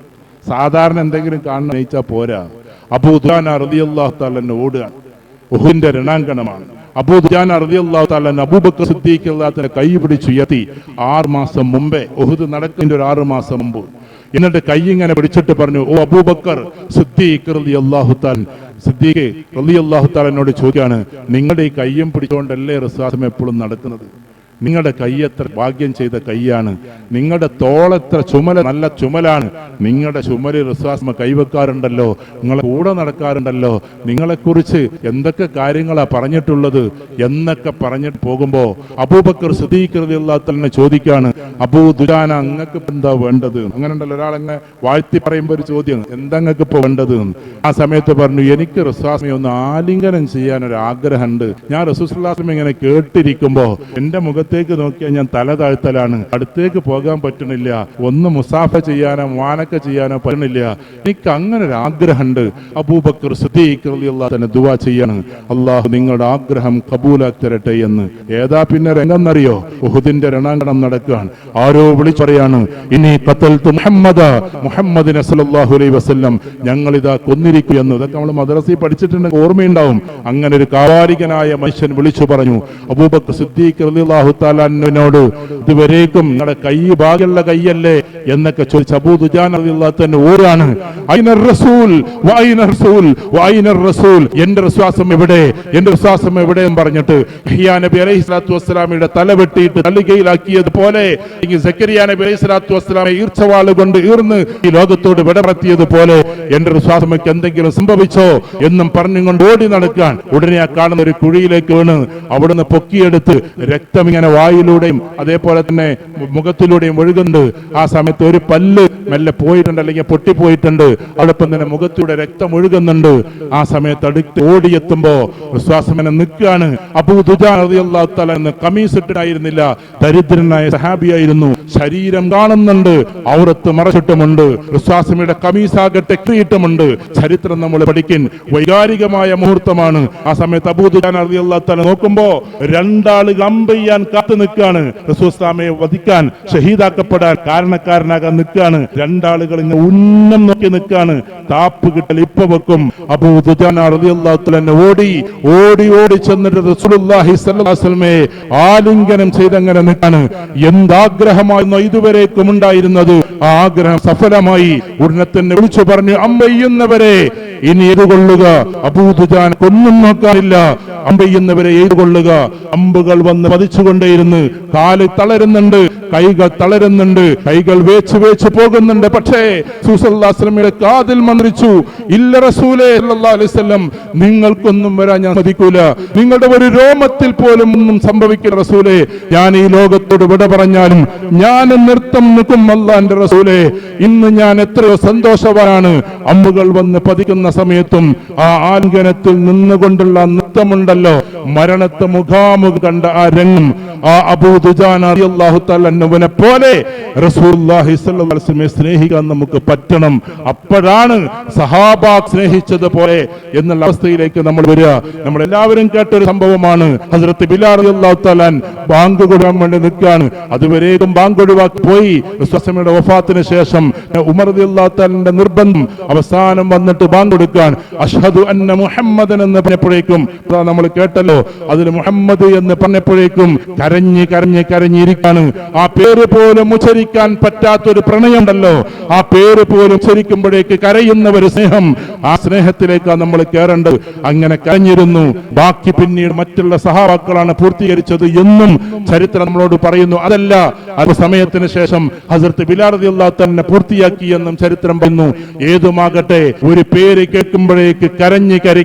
സാധാരണ എന്തെങ്കിലും കാണാൻ സ്നേഹിച്ചാൽ പോരാ. അബൂ ദുജാന റളിയല്ലാഹു തആല ഓടുക, ഉഹുദിന്റെ രണാങ്കണമാണ്. അബൂ ദുജാന റളിയല്ലാഹു തആല അബൂബക്കർ സിദ്ദീഖ് റളിയല്ലാഹു കൈ പിടിച്ചുയർത്തി 6 മാസം മുമ്പേ, ഉഹുദ് നടക്കുന്നതിന്റെ ഒരു 6 മാസം മുമ്പ്. എന്നിട്ട് കൈ ഇങ്ങനെ പിടിച്ചിട്ട് പറഞ്ഞു, ഓ അബൂബക്കർ സിദ്ദീഖ് റളിയല്ലാഹു തആല എന്നോട് ചോദിക്കാണ്, നിങ്ങളുടെ ഈ കയ്യും പിടിച്ചുകൊണ്ടല്ലേ റസൂലുള്ളാഹി എപ്പോഴും നടക്കുന്നത്? നിങ്ങളുടെ കൈ എത്ര ഭാഗ്യം ചെയ്ത കൈയാണ്, നിങ്ങളുടെ തോളെത്ര നല്ല ചുമലാണ്, നിങ്ങളുടെ ചുമല് റസൂലുള്ളാഹി കൈവെക്കാറുണ്ടല്ലോ, നിങ്ങളെ കൂടെ നടക്കാറുണ്ടല്ലോ, നിങ്ങളെക്കുറിച്ച് എന്തൊക്കെ കാര്യങ്ങളാണ് പറഞ്ഞിട്ടുള്ളത് എന്നൊക്കെ പറഞ്ഞിട്ട് പോകുമ്പോൾ അബൂബക്കർ സിദ്ദീഖ് റളിയല്ലാഹു തആല ചോദിക്കാണ്, അബൂ ദുജാന അങ്ങക്ക് എന്താ വേണ്ടത്? അങ്ങനെ ഉണ്ടല്ലോ ഒരാളെങ്ങനെ വാഴ്ത്തി പറയുമ്പോൾ ഒരു ചോദ്യം, എന്താ അങ്ങക്ക് ഇപ്പൊ വേണ്ടത്? ആ സമയത്ത് പറഞ്ഞു, എനിക്ക് റസൂലുള്ളാഹിയെ ഒന്ന് ആലിംഗനം ചെയ്യാൻ ഒരു ആഗ്രഹമുണ്ട്. ഞാൻ റസൂലുള്ളാഹി ഇങ്ങനെ കേട്ടിരിക്കുമ്പോ എന്റെ മുഖത്തേക്ക് നോക്കിയാൽ ഞാൻ തല താഴ്ത്തലാണ്, അടുത്തേക്ക് പോകാൻ പറ്റണില്ല, ഒന്ന് മുസാഫ ചെയ്യാനോ വാനൊക്കെ ചെയ്യാനോ പറ്റണില്ല, എനിക്ക് അങ്ങനെ ഒരു ആഗ്രഹമുണ്ട്. അബൂബക്കർ സിദ്ദീഖ് റളിയല്ലാഹു തആല ദുആ ചെയ്യാണ്, അല്ലാഹു നിങ്ങളുടെ ആഗ്രഹം കബൂലാക്കി തരട്ടെ എന്ന്. ഏതാ പിന്നെ രംഗമെന്നറിയോ? ഉഹുദിന്റെ രണാങ്കണം നടക്കുകയാണ്. ആരോ വിളിച്ചു പറയാണ്, ഇനി ഖതൽതു മുഹമ്മദിനെ സല്ലല്ലാഹു അലൈഹി വസല്ലം, ഞങ്ങൾ ഇതാ കൊന്നിരിക്കും എന്ന്. ഇതൊക്കെ നമ്മൾ മദ്രസയിൽ പഠിച്ചിട്ടുണ്ടെങ്കിൽ ഓർമ്മയുണ്ടാവും. അങ്ങനെ ഒരു കാവാലികനായ മനുഷ്യൻ വിളിച്ചു പറഞ്ഞു അബൂബക്കർ സിദ്ദീഖ് റളിയല്ലാഹു തആലയോട്, ഇതുവരേക്കും നിങ്ങളുടെ കൈ ഭാഗമുള്ള കൈയല്ലേ എന്നൊക്കെ ചോദിച്ച അബൂ ദുജാന റളിയല്ലാഹു തആല ഓരാണ്, ഐനർ റസൂൽ വഐന റസൂൽ വഐന റസൂൽ, എന്റെ വിശ്വാസം എവിടെ, എന്റെ വിശ്വാസം എവിടെ എന്ന് പറഞ്ഞിട്ട് യഹ്യാ നബി അലൈഹി സ്വലാത്തു വസ്സലാമിയുടെ തല വെട്ടിയിട്ട് തള്ളികയിലാക്കിയതുപോലെ, സക്കരിയ നബി അലൈഹി സ്വലാത്തു വസ്സലാമെ ഈർച്ചവാള് കൊണ്ട് ഈർന്ന് ഈ ലോകത്തോട് വിടപറത്തിയതുപോലെ എന്റെ വിശ്വാസമൊക്കെ എന്തെങ്കിലും സംഭവിച്ചോ എന്നും പറഞ്ഞുകൊണ്ട് ഓടി നടക്കാൻ. ഉടനെ ആ കാണുന്ന ഒരു കുഴിയിലേക്ക് വീണ് അവിടുന്ന് പൊക്കിയെടുത്ത് രക്തം ഇങ്ങനെ വായിലൂടെയും അതേപോലെ തന്നെ മുഖത്തിലൂടെയും ഒഴുകുന്നുണ്ട്. ആ സമയത്ത് ഒരു പല്ല് മെല്ലെ പോയിട്ടുണ്ട്, അല്ലെങ്കിൽ പൊട്ടിപ്പോയിട്ടുണ്ട്. അതോടൊപ്പം തന്നെ മുഖത്തിലൂടെ രക്തം ഒഴുകുന്നുണ്ട്. ആ സമയത്ത് അടുത്ത് ഓടിയെത്തുമ്പോ വിശ്വാസമനെ നിൽക്കുകയാണ്. അബൂ ദുജാന റളിയല്ലാഹു തആല കമീസ് ഇട്ടിട്ടായിരുന്നില്ല, ദരിദ്രനായ സഹാബിയായിരുന്നു. ശരീരം കാണുന്നുണ്ട്, ഔറത്ത് മറച്ചിട്ടുമുണ്ട്. വിശ്വാസമിയുടെ കമീസാകട്ടെ ക്രീട്ടുമുണ്ട്. ചരിത്രം നമ്മൾ പഠിക്കും, വൈകാരികമായ മുഹൂർത്തമാണ്. ആ സമയത്ത് അബൂ ദുജാന റളിയല്ലാഹു തആല നോക്കുമ്പോ രണ്ടാളുകൾ അമ്പ് ചെയ്യാൻ കാത്തു നിൽക്കുകയാണ്. റസൂലുള്ളാഹിയെ വധിക്കാൻ, ഷഹീദാക്കപ്പെടാൻ കാരണക്കാരനാകാൻ നിൽക്കുകയാണ്. രണ്ടാളുകൾ ഇങ്ങനെ ഉന്നം നോക്കി നിൽക്കുകയാണ്. താപ്പ് കിട്ടൽ ഇപ്പൊ വെക്കും. അബൂ ദുജാന റളിയല്ലാഹു തആല ഓടി ചെന്നിട്ട് റസൂലുള്ളാഹി സ്വല്ലല്ലാഹു അലൈഹി വസല്ലമയെ ആലിംഗനം ചെയ്തങ്ങനെ നിൽക്കാണ്. എന്താഗ്രഹമായിരുന്നു ഇതുവരേക്കും ഉണ്ടായിരുന്നത്, ആ ആഗ്രഹം സഫലമായി. ഉടനെ തന്നെ വിളിച്ചു പറഞ്ഞു, അമ്പെയ്യുന്നവരെ ഇനി എഴുകൊള്ളുക. അബൂ ദുജാന ഒന്നും നോക്കാനില്ല, അമ്പെയ്യുന്നവരെ എഴുകൊള്ളുക. അമ്പുകൾ വന്ന് പതിച്ചുകൊണ്ടേയിരുന്നു. കാല് തളരുന്നുണ്ട്, കൈകൾ തളരുന്നുണ്ട്, കൈകൾ വേച്ച് പോകുന്നുണ്ട്. പക്ഷേ റസൂലുള്ളാഹിയുടെ കാതിൽ മന്ത്രിച്ചു, ഇല്ല റസൂലേ സല്ലല്ലാഹു അലൈഹി വസല്ലം, നിങ്ങൾക്കൊന്നും വരാൻ ഞാൻ മതിക്കൂല, നിങ്ങളുടെ ഒരു രോമത്തിൽ പോലും ഒന്നും സംഭവിക്കില്ല റസൂലേ. ഞാൻ ഈ ലോകത്തോട് വിട പറഞ്ഞാലും ഞാൻ നൃത്തം നിൽക്കും അല്ലാഹുവിന്റെ റസൂലേ. ഇന്ന് ഞാൻ എത്രയോ സന്തോഷവാനാണ്. അമ്പുകൾ വന്ന് പതിക്കുന്ന സമയത്തും ആ ആലിംഗനത്തിൽ നിന്നുകൊണ്ടുള്ള നൃത്തമുണ്ടല്ലോ, മരണത്തെ മുഖാമുഖം കണ്ട ആ രംഗം, ആ അബൂ ദുജാന റളിയല്ലാഹു തആല അൻഹുവിനെ പോലെ റസൂലുള്ളാഹി സ്വല്ലല്ലാഹു അലൈഹി വസല്ലമയെ സ്നേഹിക്കാൻ നമുക്ക് പറ്റണം. അപ്പോഴാണ് സഹാബ സ്നേഹിച്ചതുപോലെ എന്നുള്ള അവസ്ഥയിലേക്ക് നമ്മൾ വരിക. നമ്മൾ എല്ലാവരും കേട്ടൊരു സംഭവമാണ്. ഹസ്രത്ത് ബിലാൽ റളിയല്ലാഹു തആല ബാങ്ക് കൊടുക്കാൻ വേണ്ടി നിൽക്കുകയാണ്. അതുവരേക്കും ബാങ്ക് ഒഴിവാക്കി പോയി. റസൂലുള്ളാഹിയുടെ വഫാത്തിന് ശേഷം ഉമർ റളിയല്ലാഹു തആലയുടെ നിർബന്ധം അവസാനം വന്നിട്ട് ബാങ്ക് കൊടുക്കാൻ, അഷ്ഹദു അന്ന മുഹമ്മദൻ എന്ന് പറഞ്ഞപ്പോഴേക്കും നമ്മൾ കേട്ടല്ലോ, അതിൽ മുഹമ്മദ് എന്ന് പറഞ്ഞപ്പോഴേക്കും കരഞ്ഞിരിക്കാണ്. ആ പേര് പോലും ഉച്ചരിക്കാൻ പറ്റാത്തൊരു പ്രണയമുണ്ടല്ലോ, ആ പേര് പോലും ഉച്ചരിക്കുമ്പോഴേക്ക് കരയുന്നവര് സ്നേഹം, ആ സ്നേഹത്തിലേക്കാണ് നമ്മൾ കയറേണ്ടത്. അങ്ങനെ കരഞ്ഞിരുന്നു. ബാക്കി പിന്നീട് മറ്റുള്ള സഹാബാക്കളാണ് പൂർത്തീകരിച്ചത് എന്നും ചരിത്രം നമ്മളോട് പറയുന്നു. അതല്ല, അത് സമയത്തിന് ശേഷം ഹസ്രത്ത് ബിലാൽ റളിയല്ലാഹു തആല പൂർത്തിയാക്കി എന്നും ചരിത്രം പറയുന്നു. ഏതുമാകട്ടെ, ഒരു പേര് കേൾക്കുമ്പോഴേക്ക് കരഞ്ഞ്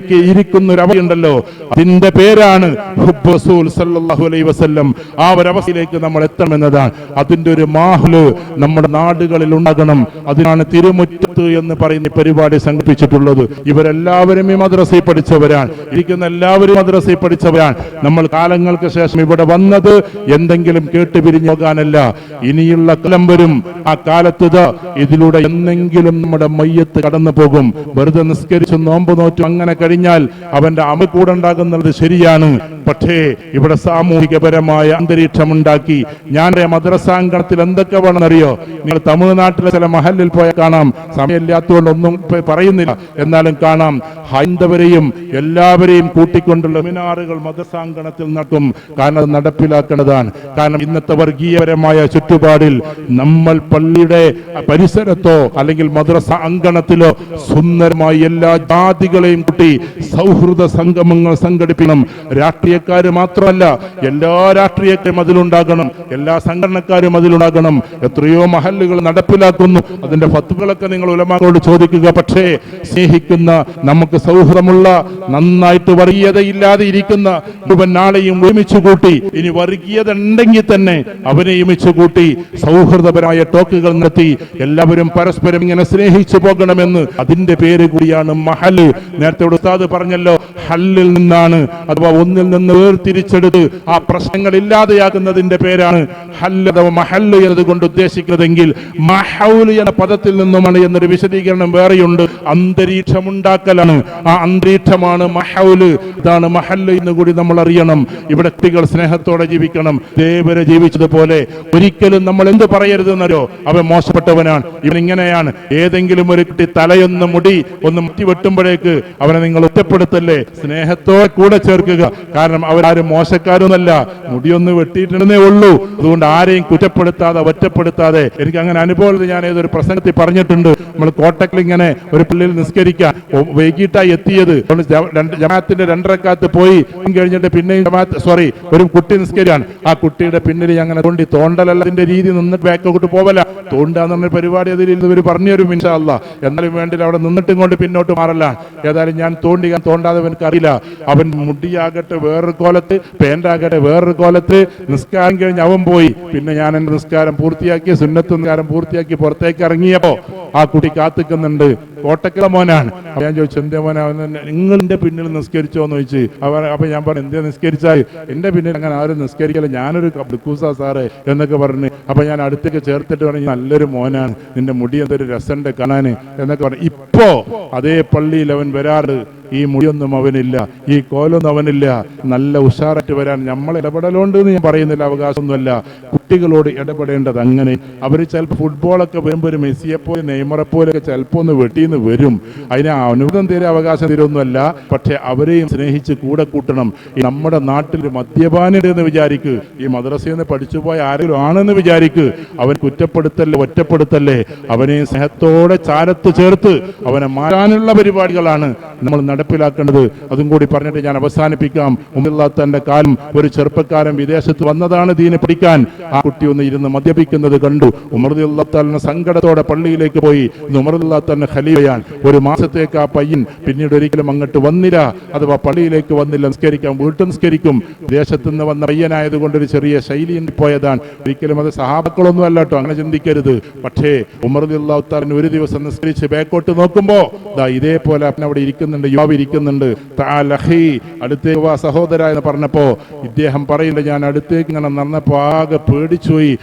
ഇരിക്കുന്ന ഒരു അവസ്ഥയുണ്ടല്ലോ, അതിന് അതിന്റെ പേരാണ് ഹുബ്ബ് റസൂൽ സല്ലല്ലാഹു അലൈഹി വസല്ലം. ആ ഒരവസ്ഥയിലേക്ക് നമ്മൾ എത്തണമെന്നതാണ്. അതിന്റെ ഒരു മാഹ്ല് നമ്മുടെ നാടുകളിൽ ഉണ്ടാകണം. അതിനാണ് തിരുമുറ്റത്ത് എന്ന് പറയുന്ന പരിപാടി സംഘടിപ്പിച്ചിട്ടുള്ളത്. ഇവരെല്ലാവരും ഈ മദ്രസയിൽ പഠിച്ചവരാണ്, ഇരിക്കുന്ന എല്ലാവരും മദ്രസയിൽ പഠിച്ചവരാണ്. നമ്മൾ കാലങ്ങൾക്ക് ശേഷം ഇവിടെ വന്നത് എന്തെങ്കിലും കേട്ട് പിരിഞ്ഞു പോകാനല്ല. ഇനിയുള്ള കാലം വരും. ആ കാലത്ത് ഇതിലൂടെ എന്തെങ്കിലും നമ്മുടെ മയ്യത്ത് കടന്നു പോകും. വെറുതെ നിസ്കരിച്ചു നോമ്പ് നോറ്റു അങ്ങനെ കഴിഞ്ഞാൽ അവന്റെ അമ കൂടെ ഉണ്ടാകുന്നത് ശരിയാണ്. പക്ഷേ ഇവിടെ സാമൂഹികപരമായ അന്തരീക്ഷം ഉണ്ടാക്കി. ഞാൻ മദ്രസാങ്കണത്തിൽ എന്തൊക്കെ വേണമെന്നറിയോ? നിങ്ങൾ തമിഴ്നാട്ടിലെ ചില മഹലിൽ പോയാൽ കാണാം. സമയമില്ലാത്തതുകൊണ്ട് ഒന്നും പറയുന്നില്ല, എന്നാലും കാണാം. ഹൈന്ദവരെയും എല്ലാവരെയും കൂട്ടിക്കൊണ്ടുള്ള സെമിനാറുകൾ മദ്രസാങ്കണത്തിൽ നടക്കും. കാരണം അത് നടപ്പിലാക്കേണ്ടതാണ്. കാരണം ഇന്നത്തെ വർഗീയപരമായ ചുറ്റുപാടിൽ നമ്മൾ പള്ളിയുടെ പരിസരത്തോ അല്ലെങ്കിൽ മദ്രസ അങ്കണത്തിലോ സുന്ദരമായി എല്ലാ ജാതികളെയും കൂട്ടി സൗഹൃദ സംഗമങ്ങൾ സംഘടിപ്പിക്കണം. രാഷ്ട്രീയക്കാര് മാത്രമല്ല, എല്ലാ രാഷ്ട്രീയക്കാരും അതിലുണ്ടാകണം, എല്ലാ സംഘടനക്കാരും അതിലുണ്ടാകണം. എത്രയോ മഹല്ലുകൾ നടപ്പിലാക്കുന്നു. അതിന്റെ ഫത്വകളൊക്കെ നിങ്ങൾ ഉലമാക്കളോട് ചോദിക്കുക. പക്ഷേ സ്നേഹിക്കുന്ന, നമുക്ക് സൗഹൃദമുള്ള, നന്നായിട്ട് വർഗീയതയില്ലാതെ ഇരിക്കുന്ന മുഴുവൻ നാളെയും ഒരുമിച്ച് കൂട്ടി, ഇനി വർഗീയത ഉണ്ടെങ്കിൽ തന്നെ അവനെ ഒരുമിച്ച് കൂട്ടി സൗഹൃദപരമായ ടോക്കുകൾ നടത്തി എല്ലാവരും പരസ്പരം ഇങ്ങനെ സ്നേഹിച്ചു പോകണമെന്ന്. അതിന്റെ പേര് കൂടിയാണ് മഹല്. നേരത്തെ ഉസ്താദ് പറഞ്ഞല്ലോ, ഹല്ലിൽ നിന്നാണ്, അഥവാ ഒന്നിൽ നിന്ന് വേർതിരിച്ചെടുത്ത് ആ പ്രശ്നങ്ങൾ ഇല്ലാതെയാക്കുന്നതിന്റെ പേരാണ് ഹല്ല് അഥവാ മഹല്ല് എന്നതുകൊണ്ട് ഉദ്ദേശിക്കുന്നതെങ്കിൽ മഹൗല് എന്ന പദത്തിൽ നിന്നുമാണ് എന്നൊരു വിശദീകരണം വേറെയുണ്ട്. അന്തരീക്ഷം ഉണ്ടാക്കലാണ്. ആ അന്തരീക്ഷമാണ് മഹൗല്. ഇതാണ് മഹല്ല് എന്ന് കൂടി നമ്മൾ അറിയണം. ഇവിടെ കുട്ടികൾ സ്നേഹത്തോടെ ജീവിക്കണം. ദേവരെ ജീവിച്ചതുപോലെ ഒരിക്കലും നമ്മൾ എന്ത് പറയരുതെന്നറിയോ? അവൻ മോശപ്പെട്ടവനാണ്, ഇവൻ ഇങ്ങനെയാണ്. ഏതെങ്കിലും ഒരു കുട്ടി തലയൊന്ന് മുടി ഒന്ന് മുറ്റി വെട്ടുമ്പോഴേക്ക് അവനെ നിങ്ങൾ ഒറ്റപ്പെടുത്തല്ലേ, സ്നേഹത്തോടെ കൂടെ ചേർക്കുക. കാരണം അവരാരും മോശക്കാരൊന്നല്ല, മുടിയൊന്ന് വെട്ടിയിട്ടുണ്ടെന്നേ ഉള്ളൂ. അതുകൊണ്ട് ആരെയും കുറ്റപ്പെടുത്താതെ ഒറ്റപ്പെടുത്താതെ. എനിക്ക് അങ്ങനെ അനുഭവം ഞാൻ ഏതൊരു പ്രസംഗത്തിൽ പറഞ്ഞിട്ടുണ്ട്. നമ്മൾ കോട്ടക്കൽ ഇങ്ങനെ ഒരു പള്ളിയിൽ നിസ്കരിക്കാൻ വൈകിട്ടായി എത്തിയത്. ജമാഅത്തിന്റെ 2 റക്അത്ത് പോയി കഴിഞ്ഞിട്ട് പിന്നെയും ഒരു കുട്ടി നിസ്കരിക്കാൻ. ആ കുട്ടിയുടെ പിന്നിൽ അങ്ങനെ തോണ്ടലല്ല അതിന്റെ രീതി, നിന്നിട്ട് ബാക്കോട്ട് പോവല, തോണ്ടാന്ന് പറഞ്ഞ പരിപാടി അതിൽ ഇവർ പറഞ്ഞു തരും ഇൻഷാ അല്ലാഹ്. എന്നാലും വേണ്ടില്ല, അവിടെ നിന്നിട്ടും കൊണ്ട് പിന്നോട്ട് മാറല. ഏതായാലും ഞാൻ തോണ്ടാതെ അവനക്ക് അറിയില്ല. അവൻ മുടിയാകട്ടെ വേറൊരു കോലത്ത്, പേന്റാകട്ടെ വേറൊരു കോലത്ത്. നിസ്കാരം കഴിഞ്ഞ് അവൻ പോയി. പിന്നെ ഞാൻ എന്റെ നിസ്കാരം പൂർത്തിയാക്കി, സുന്നത്ത് നിസ്കാരം പൂർത്തിയാക്കി പുറത്തേക്ക് ഇറങ്ങിയപ്പോ ആ കുട്ടി കാത്തിക്കുന്നുണ്ട്. കോട്ടക്കല മോനാണ്. ഞാൻ ചോദിച്ചു, എന്തേ മോനെ, നിങ്ങളുടെ പിന്നിൽ നിസ്കരിച്ചോ എന്ന് ചോദിച്ചു. അപ്പൊ ഞാൻ പറഞ്ഞു, എന്തേ നിസ്കരിച്ചാൽ? എന്റെ പിന്നിൽ അങ്ങനെ ആരും നിസ്കരിക്കല, ഞാനൊരു ബ്രിക്കൂസാ സാറേ എന്നൊക്കെ പറഞ്ഞു. അപ്പൊ ഞാൻ അടുത്തേക്ക് ചേർത്തിട്ട് പറഞ്ഞു, നല്ലൊരു മോനാണ്, നിന്റെ മുടി എന്തൊരു രസമുണ്ട് കാണാന് എന്നൊക്കെ പറഞ്ഞു. ഇപ്പോ അതേ പള്ളിയിൽ അവൻ വരാറ്. ഈ മുടിയൊന്നും അവനില്ല, ഈ കോലൊന്നും അവനില്ല. നല്ല ഉഷാറായിട്ട് വരാൻ നമ്മൾ ഇടപെടലുണ്ട് എന്ന് ഞാൻ പറയുന്നില്ല, അവകാശമൊന്നുമല്ല. കുട്ടികളോട് ഇടപെടേണ്ടത് അങ്ങനെ. അവർ ചിലപ്പോൾ ഫുട്ബോളൊക്കെ വരുമ്പോൾ ഒരു മെസ്സിയെ പോലെ നെയ്മറെ പോലെയൊക്കെ ചിലപ്പോൾ ഒന്ന് വെട്ടിന്ന് വരും. അതിന് അനുവാദം തീരെ അവകാശം തീരൊന്നുമല്ല. പക്ഷെ അവരെയും സ്നേഹിച്ച് കൂടെ കൂട്ടണം. ഈ നമ്മുടെ നാട്ടിൽ മദ്യപാനിയുടെ എന്ന് വിചാരിക്ക്, ഈ മദ്രസയിൽ നിന്ന് പഠിച്ചുപോയ ആരെങ്കിലും ആണെന്ന് വിചാരിക്ക്. അവൻ കുറ്റപ്പെടുത്തല്ലേ, ഒറ്റപ്പെടുത്തല്ലേ. അവനെ സ്നേഹത്തോടെ ചാരത്ത് ചേർത്ത് അവനെ മാറ്റാനുള്ള പരിപാടികളാണ് നമ്മൾ നടപ്പിലാക്കേണ്ടത്. അതും കൂടി പറഞ്ഞിട്ട് ഞാൻ അവസാനിപ്പിക്കാം. ഉമറുല്ലാത്തന്റെ കാലം ഒരു ചെറുപ്പക്കാരൻ വിദേശത്ത് വന്നതാണ് ദീനെ പഠിക്കാൻ. ആ കുട്ടി ഒന്ന് ഇരുന്ന് മദ്യപിക്കുന്നത് കണ്ടു. ഉമറുല്ലാത്തന്നെ സങ്കടത്തോടെ പള്ളിയിലേക്ക് പോയി. ഉമറുല്ലാത്തന്നെ ഖലീഫയാണ്. ഒരു മാസത്തേക്ക് ആ പയ്യൻ പിന്നീട് ഒരിക്കലും അങ്ങോട്ട് വന്നില്ല, അഥവാ പള്ളിയിലേക്ക് വന്നില്ല. നിസ്കരിക്കാം, വീട്ടിൽ നിസ്കരിക്കും. വിദേശത്ത് നിന്ന് വന്ന പയ്യനായതുകൊണ്ട് ഒരു ചെറിയ ശൈലി പോയതാണ്. ഒരിക്കലും അത് സഹാബക്കളൊന്നും അല്ല കേട്ടോ, അങ്ങനെ ചിന്തിക്കരുത്. പക്ഷേ ഉമറുല്ലാത്തന്നെ ഒരു ദിവസം നിസ്കരിച്ച് ബാക്കോട്ട് നോക്കുമ്പോ ഇതേപോലെ അവിടെ ഇരിക്കുന്നുണ്ട്, യുവാവ് ഇരിക്കുന്നുണ്ട്. അടുത്തേക്ക് വാ സഹോദര എന്ന് പറഞ്ഞപ്പോ ഇദ്ദേഹം പറയുന്നുണ്ട്, ഞാൻ അടുത്തേക്ക് ഇങ്ങനെ നടന്നപ്പോ ആകെ പേടിച്ചുപോയി.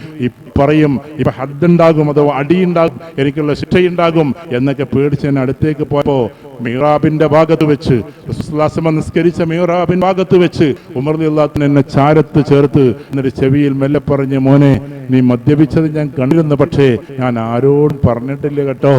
പറയും ഇപ്പൊ ഹദ്ദുണ്ടാകും, അഥവാ അടിയുണ്ടാകും, എനിക്കുള്ള ശിക്ഷയുണ്ടാകും എന്നൊക്കെ പേടിച്ച് ഞാൻ അടുത്തേക്ക് പോയപ്പോ മിഹ്റാബിന്റെ ഭാഗത്ത് വെച്ച്, നിസ്കരിച്ച മിഹ്റാബിന്റെ ഭാഗത്ത് വെച്ച് ഉമർ റളിയല്ലാഹു എന്നെ ചാരത്ത് ചേർത്ത് എന്നിട്ട് ചെവിയിൽ മെല്ലെ പറഞ്ഞ്, മോനെ നീ മദ്യപിച്ചത് ഞാൻ കണ്ടിരുന്നു, പക്ഷേ ഞാൻ ആരോടും പറഞ്ഞിട്ടില്ല കേട്ടോ.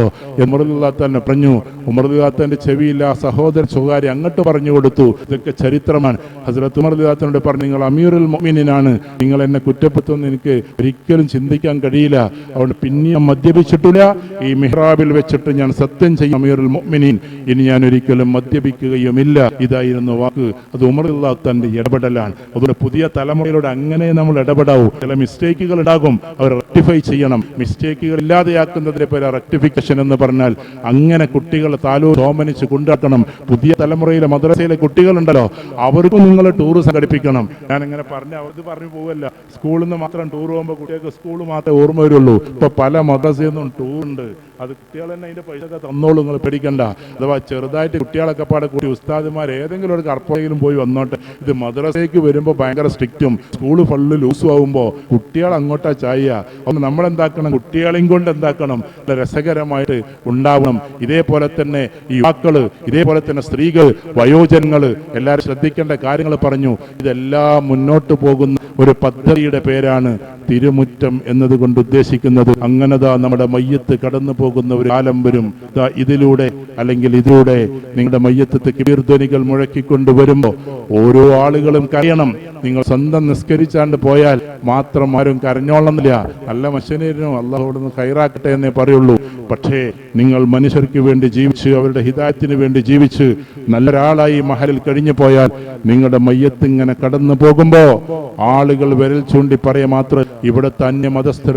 ഉമർ റളിയല്ലാഹു പറഞ്ഞു. ഉമർ റളിയല്ലാഹുവിന്റെ ചെവിയിൽ ആ സഹോദരൻ സ്വകാര്യം അങ്ങോട്ട് പറഞ്ഞു കൊടുത്തു. ഇതൊക്കെ ചരിത്രമാണ്. ഹസ്രത്ത് ഉമർ റളിയല്ലാഹു പറഞ്ഞു, നിങ്ങൾ അമീറുൽ മുഅ്മിനീനാണ്, നിങ്ങൾ എന്നെ കുറ്റപ്പെടുത്തുമെന്ന് എനിക്ക് ഒരിക്കലും ചിന്ത ചിന്തിക്കാൻ കഴിയില്ല. അതുകൊണ്ട് പിന്നെയും മദ്യപിച്ചിട്ടില്ല. ഈ മിഹ്റാബിൽ വെച്ചിട്ട് ഞാൻ സത്യം ചെയ്യും അമീറുൽ മുഅ്മിനീൻ, ഇനി ഞാൻ ഒരിക്കലും മദ്യപിക്കുകയുമില്ല. ഇതായിരുന്നു വാക്ക്. അത് ഉമർ റളിയല്ലാഹു തന്റെ ഇടപെടലാണ്. അതുകൊണ്ട് പുതിയ തലമുറയിലൂടെ അങ്ങനെ നമ്മൾ ഇടപെടാവൂ. ചില മിസ്റ്റേക്കുകൾ ഉണ്ടാകും, അവർ റെക്ടിഫൈ ചെയ്യണം. മിസ്റ്റേക്കുകൾ ഇല്ലാതെയാക്കുന്നതിന്റെ പേര് റെക്ടിഫിക്കേഷൻ എന്ന് പറഞ്ഞാൽ അങ്ങനെ കുട്ടികളെ ഓമനിച്ച് കൊണ്ടാക്കണം. പുതിയ തലമുറയിലെ മദ്രസയിലെ കുട്ടികളുണ്ടല്ലോ, അവർക്കും നിങ്ങൾ ടൂർ സംഘടിപ്പിക്കണം. ഞാൻ ഇങ്ങനെ പറഞ്ഞു പോവല്ല, സ്കൂളിൽ നിന്ന് മാത്രം ടൂർ പോകുമ്പോൾ കുട്ടികൾക്ക് സ്കൂൾ മാത്രമേ ഓർമ്മ വരുള്ളൂ. ഇപ്പൊ പല മദ്രസയിൽ നിന്നും ടൂറുണ്ട്. അത് കുട്ടികൾ തന്നെ അതിന്റെ പൈസ ഒക്കെ തന്നോളൂ, നിങ്ങൾ പേടിക്കണ്ട. അഥവാ ചെറുതായിട്ട് കുട്ടികളൊക്കെ പാടെ കൂടി ഉസ്താദുമാർ ഏതെങ്കിലും ഒരു കർപ്പയിലും പോയി വന്നോട്ടെ. ഇത് മദ്രസയ്ക്ക് വരുമ്പോൾ ഭയങ്കര സ്ട്രിക്റ്റും സ്കൂള് ഫുള്ള് ലൂസും ആവുമ്പോൾ കുട്ടികൾ അങ്ങോട്ടാ ചായ. അതുകൊണ്ട് നമ്മളെന്താക്കണം, കുട്ടികളെയും കൊണ്ട് എന്താക്കണം, രസകരമായിട്ട് ഉണ്ടാവണം. ഇതേപോലെ തന്നെ യുവാക്കള്, ഇതേപോലെ തന്നെ സ്ത്രീകൾ, വയോജനങ്ങള് എല്ലാവരും ശ്രദ്ധിക്കേണ്ട കാര്യങ്ങൾ പറഞ്ഞു. ഇതെല്ലാം മുന്നോട്ട് പോകുന്ന ഒരു പദ്ധതിയുടെ പേരാണ് തിരുമുറ്റം എന്നതുകൊണ്ട് ഉദ്ദേശിക്കുന്നത്. അങ്ങനെതാ നമ്മുടെ മയ്യത്ത് കടന്നു പോകുന്ന ഒരു കാലം വരും. ഇതിലൂടെ അല്ലെങ്കിൽ ഇതിലൂടെ നിങ്ങളുടെ മയ്യത്ത് കിബീർധ്വനികൾ മുഴക്കിക്കൊണ്ട് വരുമ്പോ ഓരോ ആളുകളും കരയണം. നിങ്ങൾ സ്വന്തം നിസ്കരിച്ചാണ്ട് പോയാൽ മാത്രം ആരും കരഞ്ഞോളന്നില്ല. നല്ല മനുഷ്യനും അള്ളാഹുവിടുന്ന് ഖൈറാക്കട്ടെ എന്നേ പറയുള്ളൂ. പക്ഷേ നിങ്ങൾ മനുഷ്യർക്ക് വേണ്ടി ജീവിച്ച് അവരുടെ ഹിദായത്തിന് വേണ്ടി ജീവിച്ച് നല്ലൊരാളായി മഹലിൽ കഴിഞ്ഞു പോയാൽ നിങ്ങളുടെ മയ്യത്ത് ഇങ്ങനെ കടന്നു പോകുമ്പോ ആളുകൾ വിരൽ ചൂണ്ടി പറയാ മാത്രം ഇവിടുത്തെ അന്യമതസ്ഥർ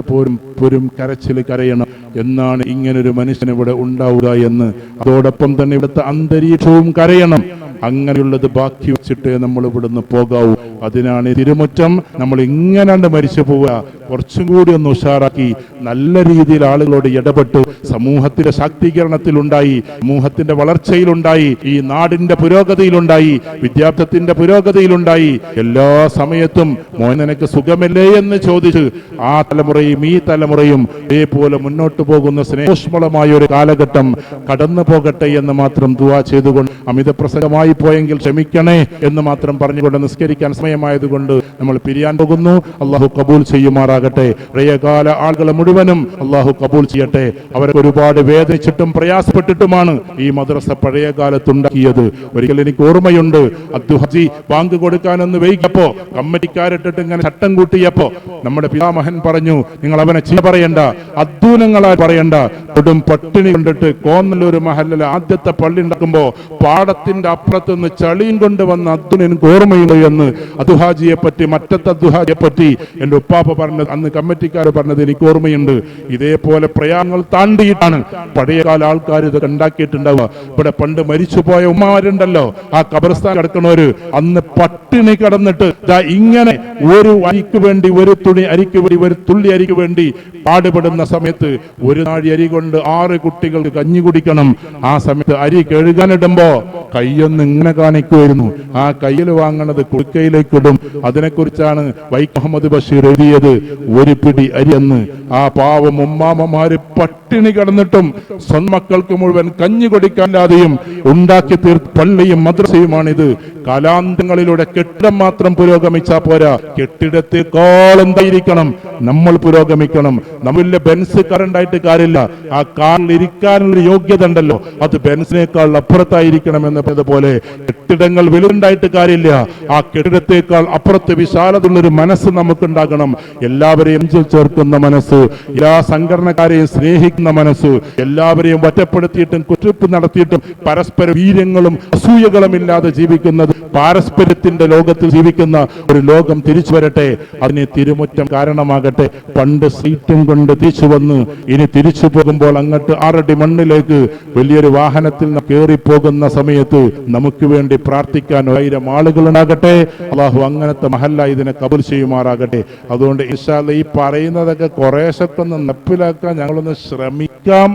പോരും കരച്ചിൽ കരയണം എന്നാണ് ഇങ്ങനൊരു മനുഷ്യൻ ഇവിടെ ഉണ്ടാവുക എന്ന്. അതോടൊപ്പം തന്നെ ഇവിടുത്തെ അന്തരീക്ഷവും കരയണം. അങ്ങനെയുള്ളത് ബാക്കി വെച്ചിട്ട് നമ്മൾ ഇവിടുന്ന് പോകാവൂ. അതിനാണ് തിരുമുറ്റം. നമ്മൾ ഇങ്ങനെ മരിച്ചു പോവുക, കുറച്ചും കൂടി ഒന്ന് ഉഷാറാക്കി നല്ല രീതിയിൽ ആളുകളോട് ഇടപെട്ട് സമൂഹത്തിന്റെ ശാക്തീകരണത്തിലുണ്ടായി, സമൂഹത്തിന്റെ വളർച്ചയിലുണ്ടായി, ഈ നാടിന്റെ പുരോഗതിയിലുണ്ടായി, വിദ്യാഭ്യാസത്തിന്റെ പുരോഗതിയിലുണ്ടായി. എല്ലാ സമയത്തും മോൻ നിനക്ക് സുഖമില്ലേ എന്ന് ചോദിച്ച് ആ തലമുറയും ഈ തലമുറയും ഇതേപോലെ മുന്നോട്ട് പോകുന്ന സ്നേഹോഷ്മളമായ ഒരു കാലഘട്ടം കടന്നു പോകട്ടെ എന്ന് മാത്രം ദുആ ചെയ്തുകൊണ്ട്, അമിത പ്രസംഗമായി പോയെങ്കിൽ ക്ഷമിക്കണേ എന്ന് മാത്രം പറഞ്ഞുകൊണ്ട് നിസ്കരിക്കാൻ സമയമായതുകൊണ്ട് നമ്മൾ പിരിയാൻ പോകുന്നു. അള്ളാഹു കബൂൽ ചെയ്യുമാറാകട്ടെ. പഴയകാല ആളുകളെ മുഴുവനും അള്ളാഹു കബൂൽ ചെയ്യട്ടെ. അവർക്ക് ഒരുപാട് വേദനിച്ചിട്ടും പ്രയാസപ്പെട്ടിട്ടുമാണ് ഈ മദ്രസ പഴയ കാലത്തുണ്ടാക്കിയത്. ഒരിക്കൽ എനിക്ക് ഓർമ്മയുണ്ട്, അബ്ദുഹജി ബാങ്ക് കൊടുക്കാനെന്ന് വൈകിയപ്പോ കമ്മിറ്റിക്കാരിട്ടിട്ട് ഇങ്ങനെ ചട്ടം കൂട്ടിയപ്പോ നമ്മുടെ പിതാമഹൻ പറഞ്ഞു, നിങ്ങൾ അവനെ ചീത്ത പറയണ്ട, അദ്ദൂനങ്ങളാ പറയണ്ട. കൊടും പട്ടിണി കൊണ്ടിട്ട് കോന്നല്ലൂർ മഹല്ലിലെ ആദ്യത്തെ പള്ളി ഉണ്ടാക്കുമ്പോ പാടത്തിന്റെ അപ്പുറത്തുനിന്ന് ചളിയും കൊണ്ടുവന്ന അദ്ദൂൻ എനിക്ക് ഓർമ്മയുണ്ട് എന്ന് അദ്ദുഹാജിയെ പറ്റി, മറ്റത്തെ അദ്ദുഹാജിയെ പറ്റി എന്റെ ഉപ്പാപ്പ പറഞ്ഞത്, അന്ന് കമ്മിറ്റിക്കാർ പറഞ്ഞത് എനിക്ക് ഓർമ്മയുണ്ട്. ഇതേപോലെ പ്രയാണങ്ങൾ താണ്ടിയിട്ടാണ് പഴയകാല ആൾക്കാർ ഇതൊക്കെ ഉണ്ടാക്കിയിട്ടുണ്ടാവുക. ഇവിടെ പണ്ട് മരിച്ചുപോയ ഉമ്മമാരുണ്ടല്ലോ, ആ ഖബർസ്ഥാൻ കിടക്കണവര് അന്ന് പട്ടിണി കടന്നിട്ട് ഇങ്ങനെ ഒരു അരിക്ക് വേണ്ടി, ഒരു തുണി അരിക്ക് വേണ്ടി, ഒരു തുള്ളി അരിക്ക് വേണ്ടി പാടുപെടുന്ന സമയത്ത് ഒരു നാഴി അരി കൊണ്ട് 6 കുട്ടികൾക്ക് കഞ്ഞി കുടിക്കണം. ആ സമയത്ത് അരി കഴുകാനിടുമ്പോ കയ്യൊന്ന് ഇങ്ങനെ കാണിക്കുമായിരുന്നു. ആ കയ്യിൽ വാങ്ങണത് കുടുക്കയിലേക്ക് ഇടും. അതിനെക്കുറിച്ചാണ് വൈക്കം മുഹമ്മദ് ബഷീർ എഴുതിയത്, ഒരു പിടി അരി എന്ന്. ആ പാവം ഉമ്മാമ്മമാര് പട്ടിണി കിടന്നിട്ടും സ്വന്തം മക്കൾക്ക് മുഴുവൻ കഞ്ഞി കൊടുക്കാനില്ലാതെയും ഉണ്ടാക്കി തീർത്ത പള്ളിയും മദ്രസയുമാണിത്. കാലാന്തങ്ങളിലൂടെ കെട്ടിടം മാത്രം പുരോഗമിച്ചാൽ പോരാ, കെട്ടിടത്തെക്കാൾ എന്തായിരിക്കണം നമ്മൾ പുരോഗമിക്കണം. നമ്മളിലെ ബെൻസ് കാറുണ്ടായിട്ട് കാര്യമില്ല, ആ കാറിൽ ഇരിക്കാനുള്ള യോഗ്യത ഉണ്ടല്ലോ, അത് ബെൻസിനേക്കാൾ അപ്പുറത്തായിരിക്കണം എന്നതുപോലെ കെട്ടിടങ്ങൾ വലുതായിട്ട് കാര്യമില്ല, ആ കെട്ടിടത്തെക്കാൾ അപ്പുറത്ത് വിശാലതയുള്ളൊരു മനസ്സ് നമുക്കുണ്ടാകണം. എല്ലാവരെയും ചേർക്കുന്ന മനസ്സ്, എല്ലാ സംഘടനക്കാരെയും സ്നേഹിക്കുന്ന മനസ്സ്, എല്ലാവരെയും ഒറ്റപ്പെടുത്തിയിട്ടും കുറ്റപ്പ് നടത്തിയിട്ടും പരസ്പര വീര്യങ്ങളും അസൂയകളും ഇല്ലാതെ ജീവിക്കുന്നത്, പാരസ്പര്യത്തിന്റെ ലോകത്തിൽ ജീവിക്കുന്ന ഒരു ലോകം തിരിച്ചു വരട്ടെ. അതിന് തിരുമുറ്റം കാരണമാകട്ടെ. പണ്ട് സീറ്റും കൊണ്ട് തിരിച്ചു വന്ന് ഇനി തിരിച്ചു പോകുമ്പോൾ അങ്ങോട്ട് 6 അടി മണ്ണിലേക്ക് വലിയൊരു വാഹനത്തിൽ കയറിപ്പോകുന്ന സമയത്ത് നമുക്ക് വേണ്ടി പ്രാർത്ഥിക്കാൻ 1000 ആളുകൾ ഉണ്ടാകട്ടെ. അള്ളാഹു അങ്ങനത്തെ മഹല്ല ഇതിനെ കബൂൽ ചെയ്യുമാറാകട്ടെ. അതുകൊണ്ട് ഇൻഷാ അല്ലാഹ് ഈ പറയുന്നതൊക്കെ കുറേശ്ശൊക്കെ ഒന്ന് നടപ്പിലാക്കാൻ ഞങ്ങളൊന്ന് ശ്രമിക്കാം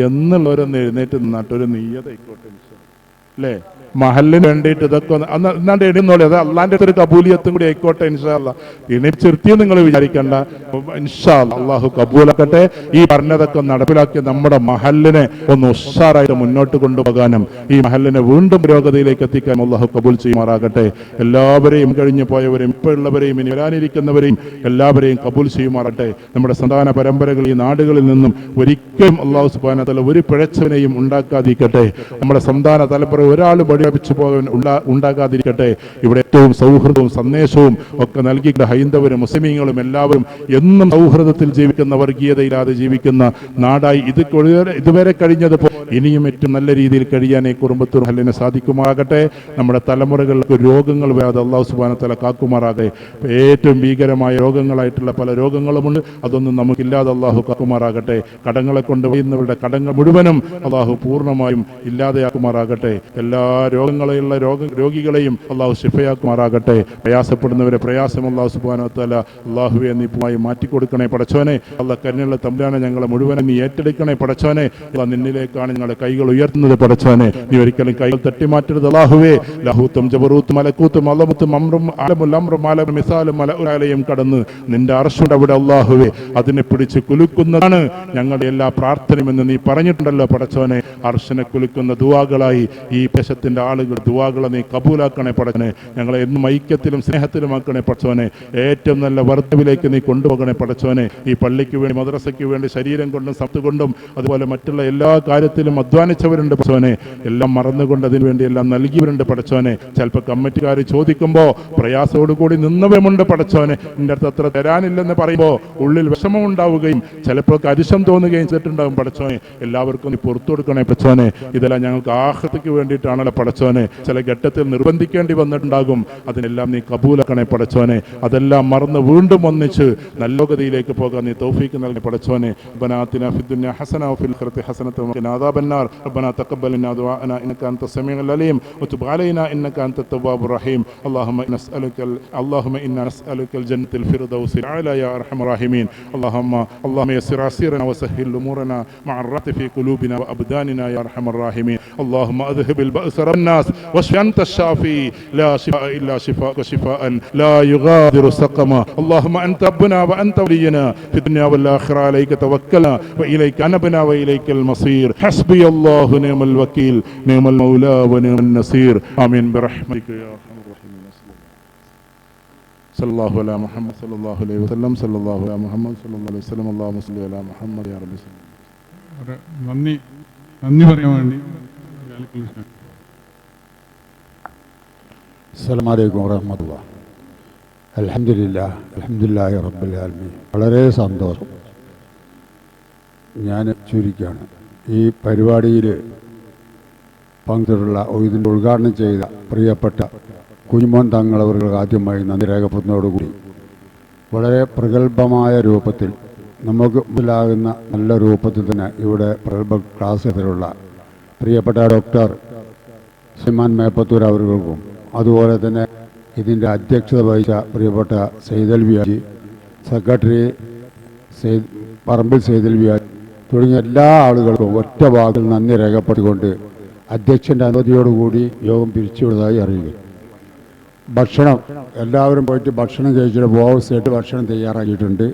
എന്നുള്ളവരൊന്ന് എഴുന്നേറ്റ് നിന്നിട്ടൊരു നീയതായിക്കോട്ടെ അല്ലേ. മഹലിന് വേണ്ടിയിട്ട് ഇതൊക്കെ എന്നാണ്ട് എഴുന്നോളി, അത് അള്ളാന്റെ ഒരു കബൂലിയത്തും കൂടി ആയിക്കോട്ടെ ഇൻഷാ അല്ലാഹ്. ഇനി ചെറുത്തിയും നിങ്ങൾ വിചാരിക്കണ്ട, ഇൻഷാ അല്ലാഹ് അള്ളാഹു കബൂലാക്കട്ടെ. ഈ പറഞ്ഞതൊക്കെ നടപ്പിലാക്കി നമ്മുടെ മഹലിനെ ഒന്ന് ഉഷാറായിട്ട് മുന്നോട്ട് കൊണ്ടുപോകാനും ഈ മഹലിനെ വീണ്ടും പുരോഗതിയിലേക്ക് എത്തിക്കാനും അള്ളാഹു കബൂൽ ചെയ്യുമാറാകട്ടെ. എല്ലാവരെയും കഴിഞ്ഞു പോയവരെയും ഇപ്പോഴുള്ളവരെയും ഇനി വരാനിരിക്കുന്നവരെയും എല്ലാവരെയും കബൂൽ ചെയ്യുമാറട്ടെ. നമ്മുടെ സന്താന പരമ്പരകൾ ഈ നാടുകളിൽ നിന്നും ഒരിക്കലും അള്ളാഹു സുബ്ഹാനഹു വ തആല ഒരു പിഴച്ചവനെയും ഉണ്ടാക്കാതിരിക്കട്ടെ. നമ്മുടെ സന്താന തലമുറ ഒരാൾ വ്യാപിച്ചു പോകാൻ ഉണ്ടാകാതിരിക്കട്ടെ. ഇവിടെ ഏറ്റവും സൗഹൃദവും സന്ദേശവും ഒക്കെ നൽകിയിട്ട് ഹൈന്ദവരും മുസ്ലിമീങ്ങളും എല്ലാവരും എന്നും സൗഹൃദത്തിൽ ജീവിക്കുന്ന, വർഗീയതയില്ലാതെ ജീവിക്കുന്ന നാടായി ഇതുവരെ കഴിഞ്ഞതുപോലെ ഇനിയും ഏറ്റവും നല്ല രീതിയിൽ കഴിയാൻ ഈ കുടുംബത്തോട് ഹല്ലിന് സാധിക്കുമാറാകട്ടെ. നമ്മുടെ തലമുറകൾക്ക് രോഗങ്ങൾ വരാതെ അള്ളാഹു സുബ്ഹാനഹു വ തആല കാക്കുമാറാകട്ടെ. ഏറ്റവും ഭീകരമായ രോഗങ്ങളായിട്ടുള്ള പല രോഗങ്ങളുമുണ്ട്, അതൊന്നും നമുക്കില്ലാതെ അള്ളാഹു കാക്കുമാറാകട്ടെ. കടങ്ങളെ കൊണ്ട് വയ്യുന്നവരുടെ കടങ്ങൾ മുഴുവനും അള്ളാഹു പൂർണ്ണമായും ഇല്ലാതെയാക്കുമാറാകട്ടെ. എല്ലാ രോഗങ്ങളെയുള്ള രോഗികളെയും അള്ളാഹു ശിഫയാക്കുമാറാകട്ടെ. പ്രയാസപ്പെടുന്നവരെ പ്രയാസം അള്ളാഹു സുബ്ഹാനഹു വ തആല അള്ളാഹുവെ നീ പൂർണ്ണമായി മാറ്റിക്കൊടുക്കണേ പടച്ചോനെ. അള്ളാഹ് കരുണയുള്ള തമ്പുരാനെ ഞങ്ങളെ മുഴുവനും നീ ഏറ്റെടുക്കണേ പടച്ചോനെ. അള്ളാഹ് നിന്നിലേക്കാണ് ഞങ്ങളുടെ കൈകൾ ഉയർത്തുന്നത് പടച്ചോനെ. നീ ഒരിക്കലും കൈകൾ തട്ടിമാറ്റരുത് അള്ളാഹുവേ. ലഹൂത്തും ജബറൂത്തും മലക്കൂത്തും അളമത്തും അമ്രും ആലമുൽ അമ്രും ആലം മിസാലും മലഉലാലയും കടന്ന് നിന്റെ അർശുണ്ട് അവിടെ അള്ളാഹുവേ. അതിനെ പിടിച്ച് കുലുക്കുന്നതാണ് ഞങ്ങളുടെ എല്ലാ പ്രാർത്ഥനയും എന്ന് നീ പറഞ്ഞിട്ടുണ്ടല്ലോ പടച്ചോനെ. അർശനെ കുലുക്കുന്ന ദുആകളായി ഈ ദേശത്തിന്റെ ആളുകൾ ദുആകളെ നീ കബൂലാക്കണേ പടച്ചോനെ. ഞങ്ങളെ എന്നും ഐക്യത്തിലും സ്നേഹത്തിലുമാക്കണേ പടച്ചോനെ. ഏറ്റവും നല്ല വർദ്ധവിലേക്ക് നീ കൊണ്ടുപോകണേ പടച്ചോനെ. ഈ പള്ളിക്ക് വേണ്ടി മദ്രസയ്ക്ക് വേണ്ടി ശരീരം കൊണ്ടും സത്ത് കൊണ്ടും അതുപോലെ മറ്റുള്ള എല്ലാ കാര്യത്തിലും അധ്വാനിച്ചവരുണ്ട് പടച്ചോനെ. എല്ലാം മറന്നുകൊണ്ട് അതിനു വേണ്ടി എല്ലാം നൽകിയവരുണ്ട് പടച്ചോനെ. ചിലപ്പോൾ കമ്മിറ്റിക്കാർ ചോദിക്കുമ്പോൾ പ്രയാസത്തോടുകൂടി നിന്നവരുമുണ്ട് പടച്ചോനെ. നിന്റെ അടുത്ത് അത്ര തരാനില്ലെന്ന് പറയുമ്പോൾ ഉള്ളിൽ വിഷമമുണ്ടാവുകയും ചിലപ്പോൾ അരിശം തോന്നുകയും ചെയ്തിട്ടുണ്ടാകും പടച്ചോനെ. എല്ലാവർക്കും നീ പുറത്തു കൊടുക്കണേ പടച്ചോനെ. ഇതെല്ലാം ഞങ്ങൾക്ക് ആഹ്റത്തിക്ക് വേണ്ടിയിട്ടാണല്ലോ പടച്ചോനെ. ചില ഘട്ടത്തിൽ നിർബന്ധിക്കേണ്ടി വന്നിട്ടുണ്ടാകും, അതിനെല്ലാം നീ കബൂലാക്കണേ പടച്ചോനെ. അതെല്ലാം മറന്ന് വീണ്ടും ഒന്നിച്ച് നല്ലോഗതിയിലേക്ക് പോകാൻ നീ തൗഫീക്ക് നൽകണേ പടച്ചോനെ. റബ്ബനാ ആതിനാ ഫിദ്ദുനിയ ഹസന വഫിൽ ആഖിറതി ഹസനത വഖിനാ അദാബന്നാർ. റബ്ബനാ തഖബ്ബൽ മിന്നാ ദുആഅനാ ഇന്നക അൻത സമീഉൽ അലീം വതുബ് അലൈനാ ഇന്നക അൻത തവ്വാബുർ റഹീം. اللهم إنا نسألك الجنة الفردوس الأعلى يا أرحم الراحمين. اللهم يسر عسيرنا وسهل أمورنا مع الرأفة في قلوبنا وأبداننا يا أرحم الراحمين. اللهم أذهب البأس رب الناس واشف أنت الشافي لا شفاء إلا شفاءك شفاء لا يغادر سقما. اللهم أنت ربنا وأنت ولينا في الدنيا والآخرة. عليك توكلنا وإليك أنبنا وإليك المصير. حسبي الله ونعم الوكيل نعم المولى ونعم النصير. آمين برحمتك يا أرحم الراحمين. صلى الله على محمد صلى الله عليه وسلم صلى الله على محمد صلى الله عليه وسلم. اللهم صل على محمد يا رب. നന്ദി പറയാൻ വേണ്ടി അസ്സലാമു അലൈക്കും വറഹ്മത്തുള്ളാഹി. അൽഹംദുലില്ലാഹി റബ്ബിൽ ആലമീൻ. വളരെ സന്തോഷം. ഞാൻ ചുരുക്കാണ് ഈ പരിപാടിയിൽ പങ്കെടുത്തുള്ള ഇതിൻ്റെ ഉദ്ഘാടനം ചെയ്ത പ്രിയപ്പെട്ട കുഞ്ഞുമോൻ തങ്ങളവർക്ക് ആദ്യമായി നന്ദി രേഖപ്പെടുന്നതോടുകൂടി വളരെ പ്രഗത്ഭമായ രൂപത്തിൽ നമുക്ക് മുതലാകുന്ന നല്ല രൂപത്തിൽ തന്നെ ഇവിടെ പ്രഗത്ഭ ക്ലാസ് എതിരുള്ള പ്രിയപ്പെട്ട ഡോക്ടർ ശ്രീമാൻ മേപ്പത്തൂർ അവർക്കും അതുപോലെ തന്നെ ഇതിൻ്റെ അധ്യക്ഷത വഹിച്ച പ്രിയപ്പെട്ട സെയ്തൽവി ഹാജി, സെക്രട്ടറി പറമ്പിൽ സെയ്തൽവി ഹാജി തുടങ്ങിയ എല്ലാ ആളുകൾക്കും ഒറ്റ വാക്കിൽ നന്ദി രേഖപ്പെടുത്തിക്കൊണ്ട് അധ്യക്ഷൻ്റെ അനുമതിയോടുകൂടി യോഗം പിരിച്ചുവിടുന്നതായി അറിയുക. ഭക്ഷണം എല്ലാവരും പോയിട്ട് ഭക്ഷണം കഴിച്ചിട്ട് ബോക്സ് ആയിട്ട് ഭക്ഷണം തയ്യാറാക്കിയിട്ടുണ്ട്.